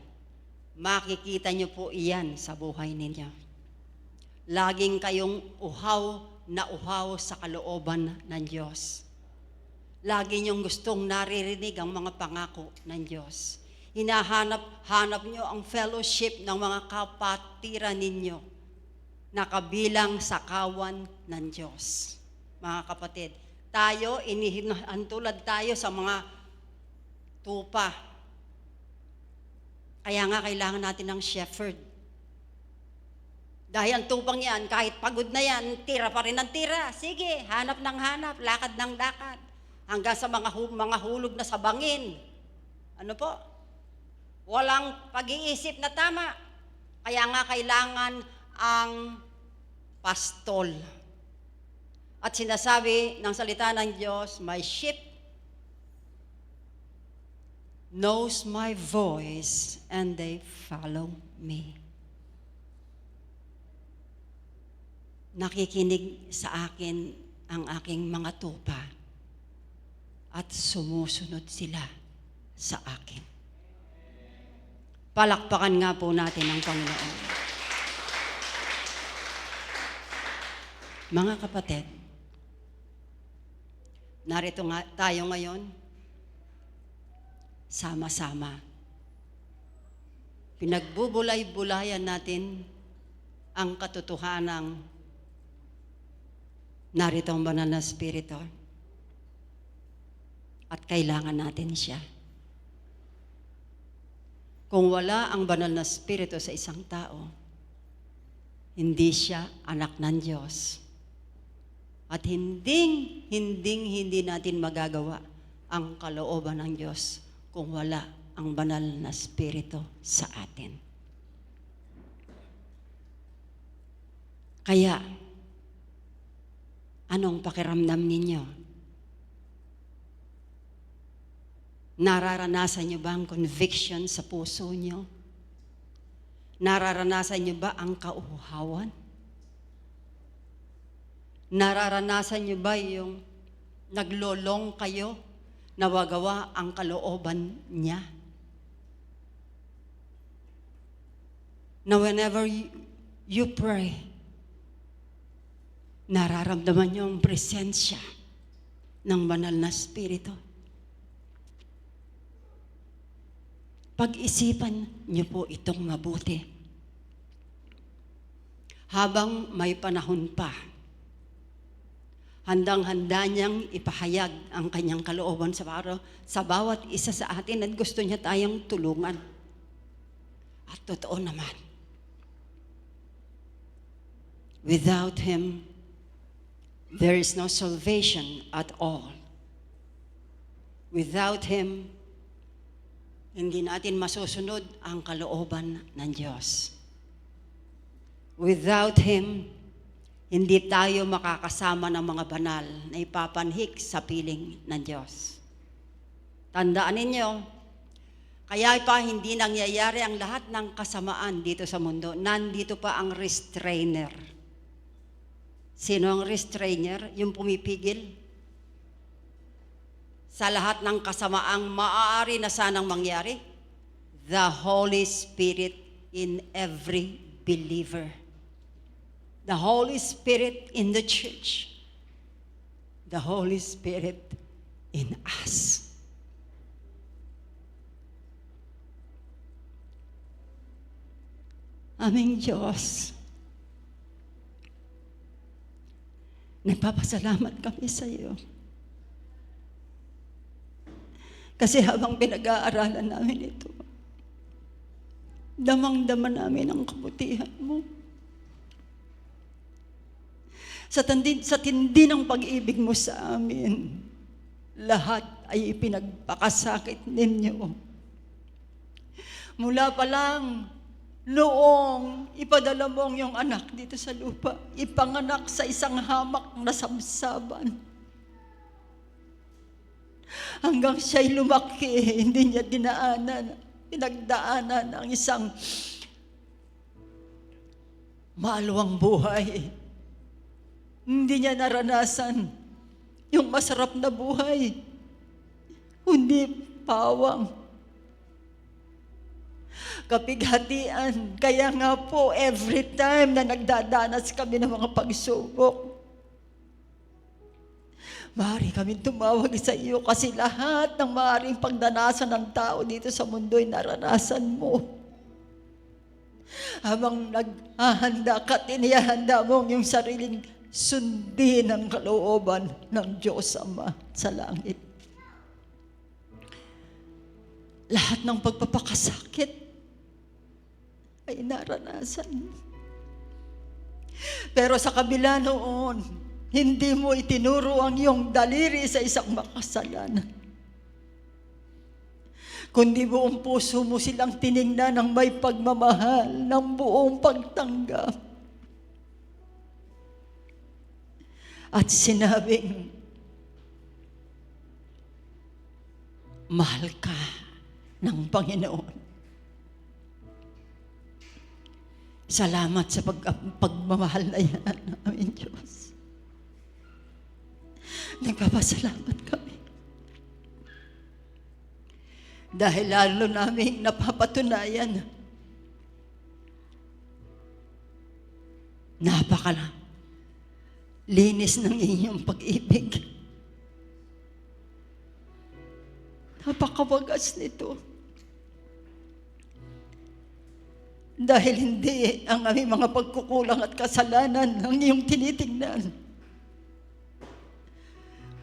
Makikita nyo po iyan sa buhay ninyo. Laging kayong uhaw na uhaw sa kalooban ng Diyos. Lagi nyong gustong naririnig ang mga pangako ng Diyos. Hinahanap nyo ang fellowship ng mga kapatiran ninyo na kabilang sa kawan ng Diyos. Mga kapatid, tayo, antulad tayo sa mga tupa. Kaya nga kailangan natin ng shepherd. Dahil ang tupang yan, kahit pagod na yan, tira pa rin ng tira. Sige, hanap ng hanap, lakad ng lakad. Hanggang sa mga hulog na sa bangin. Ano po? Walang pag-iisip na tama. Kaya nga kailangan ang pastol. At sinasabi ng salita ng Diyos, my sheep knows my voice and they follow me. Nakikinig sa akin ang aking mga tupa at sumusunod sila sa akin. Palakpakan nga po natin ang Panginoon. Mga kapatid, narito nga tayo ngayon, sama-sama. Pinagbubulay-bulayan natin ang katotohanang narito ang banal na Espiritu. At kailangan natin siya. Kung wala ang banal na Espiritu sa isang tao, hindi siya anak ng Diyos. At hindi natin magagawa ang kalooban ng Diyos kung wala ang banal na Espiritu sa atin. Kaya, anong pakiramdam ninyo? Nararanasan niyo ba ang conviction sa puso niyo? Nararanasan niyo ba ang kauhawan? Nararanasan niyo ba yung naglolong kayo na wagawa ang kalooban niya? Na whenever you pray, nararamdaman niyo ang presensya ng banal na Espiritu. Pag-isipan niyo po itong mabuti. Habang may panahon pa, handang-handa niyang ipahayag ang kanyang kalooban sa bawat isa sa atin at gusto niya tayong tulungan. At totoo naman, without Him, there is no salvation at all. Without Him, hindi natin masusunod ang kalooban ng Diyos. Without Him, hindi tayo makakasama ng mga banal na ipapanhik sa piling ng Diyos. Tandaan ninyo, kaya pa hindi nangyayari ang lahat ng kasamaan dito sa mundo. Nandito pa ang restrainer. Sino ang restrainer? Yung pumipigil sa lahat ng kasamaang maaari na sanang mangyari? The Holy Spirit in every believer. The Holy Spirit in the church. The Holy Spirit in us. Aming Diyos, nagpapasalamat kami sa iyo. Kasi habang pinag-aaralan namin ito, damang-dama namin ang kabutihan mo. Sa tindi ng pag-ibig mo sa amin, lahat ay ipinagpakasakit ninyo. Mula pa lang, noong ipadala mo ang iyong anak dito sa lupa, ipanganak sa isang hamak na sabsaban. Hanggang siya'y lumaki, hindi niya pinagdaanan ang isang maluwang buhay. Hindi niya naranasan yung masarap na buhay, kundi pawang, kapighatian. Kaya nga po, every time na nagdadanas kami ng mga pagsubok, maaari kami tumawag sa iyo kasi lahat ng maaaring pagdanasan ng tao dito sa mundo ay naranasan mo. Habang naghahanda ka, tinihanda mo yung sariling sundin ang kalooban ng Diyos Ama sa langit. Lahat ng pagpapakasakit ay naranasan. Pero sa kabila noon, hindi mo itinuro ang iyong daliri sa isang makasalanan. kundi buong puso mo silang tiningnan ng may pagmamahal, ng buong pagtanggap. At sinabing, mahal ka ng Panginoon. Salamat sa pagmamahal na yan, aming Diyos. Nagpapasalamat kami. Dahil lalo namin napapatunayan, linis ng inyong pag-ibig. Napakawagas nito. Dahil hindi ang aming mga pagkukulang at kasalanan ang iyong tinitingnan,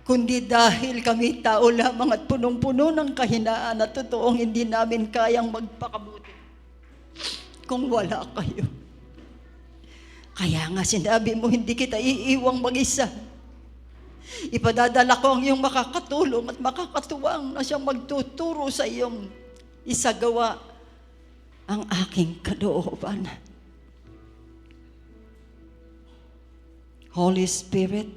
kundi dahil kami tao lamang at punong-puno ng kahinaan at totoong hindi namin kayang magpakabuti kung wala kayo. Kaya nga sinabi mo, hindi kita iiwang mag-isa. Ipadadala ko ang iyong makakatulong at makakatuwang na siyang magtuturo sa iyong isagawa ang aking kalooban. Holy Spirit,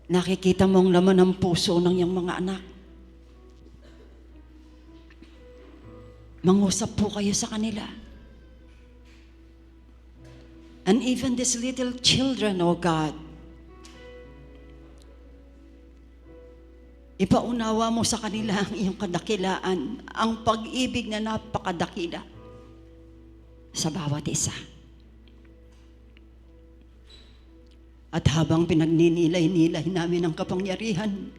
nakikita mo ang laman ng puso ng iyong mga anak. Mangusap po kayo sa kanila. And even these little children, oh God, ipaunawa mo sa kanila ang iyong kadakilaan, ang pag-ibig na napakadakila sa bawat isa. At habang pinagninilay-nilay namin ang kapangyarihan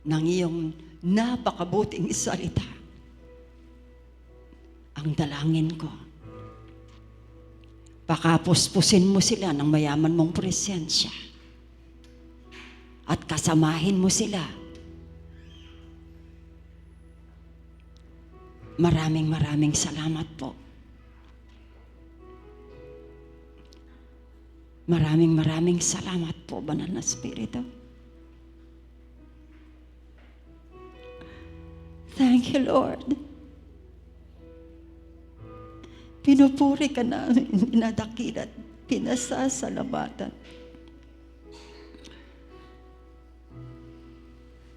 ng iyong napakabuting salita, ang dalangin ko, pakapuspusin mo sila ng mayaman mong presensya at kasamahin mo sila. Maraming salamat po. Maraming salamat po, Banal na Espiritu. Thank you, Lord. Pinupuri ka namin, dinadakilat, pinasasalamatan.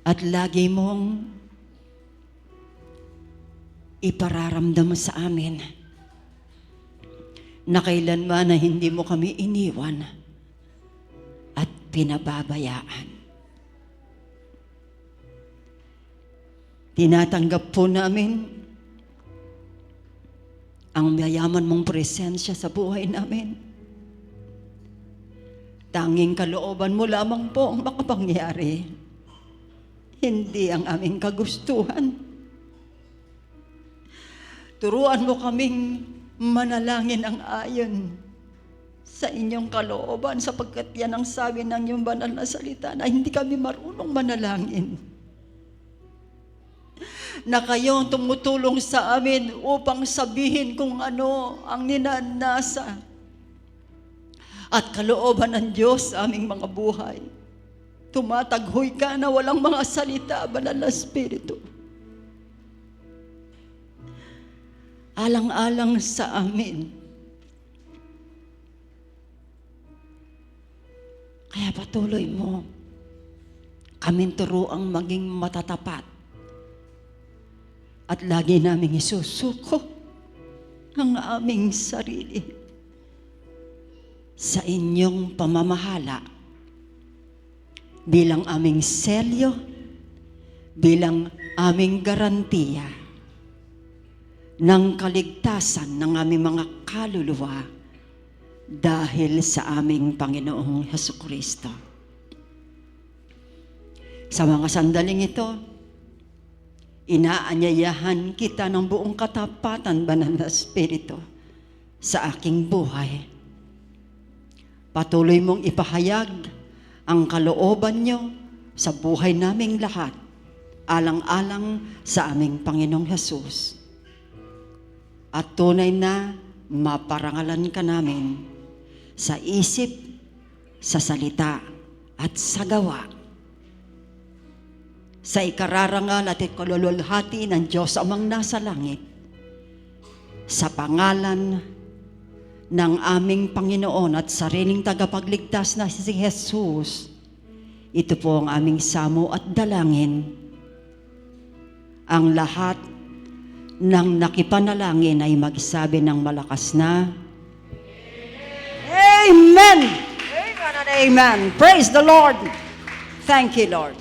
At lagi mong ipararamdam sa amin na kailanman na hindi mo kami iniwan at pinababayaan. Tinatanggap po namin ang mayaman mong presensya sa buhay namin. Tanging kalooban mo lamang po ang makapangyari, hindi ang aming kagustuhan. Turuan mo kaming manalangin ang ayon sa inyong kalooban, sapagkat yan ang sabi ng iyong banal na salita na hindi kami marunong manalangin. Na kayo ang tumutulong sa amin upang sabihin kung ano ang ninanasa at kalooban ng Diyos sa aming mga buhay. Tumataghoy ka na walang mga salita, Banal na Espiritu. Alang-alang sa amin. Kaya patuloy mo kaming turuang maging matatapat at lagi naming isusuko ang aming sarili sa inyong pamamahala bilang aming selyo, bilang aming garantiya ng kaligtasan ng aming mga kaluluwa dahil sa aming Panginoong Hesukristo. Sa mga sandaling ito, inaanyayahan kita ng buong katapatan, Banal na Espiritu, sa aking buhay. Patuloy mong ipahayag ang kalooban niyo sa buhay naming lahat, alang-alang sa aming Panginoong Hesus. At tunay na maparangalan ka namin sa isip, sa salita, at sa gawa. sa ikararangal at ikalululhati ng Diyos amang nasa langit, sa pangalan ng aming Panginoon at sariling tagapagligtas na si Jesus, ito po ang aming samo at dalangin. Ang lahat ng nakipanalangin ay magsabi ng malakas na Amen! Amen and amen! Praise the Lord! Thank you, Lord.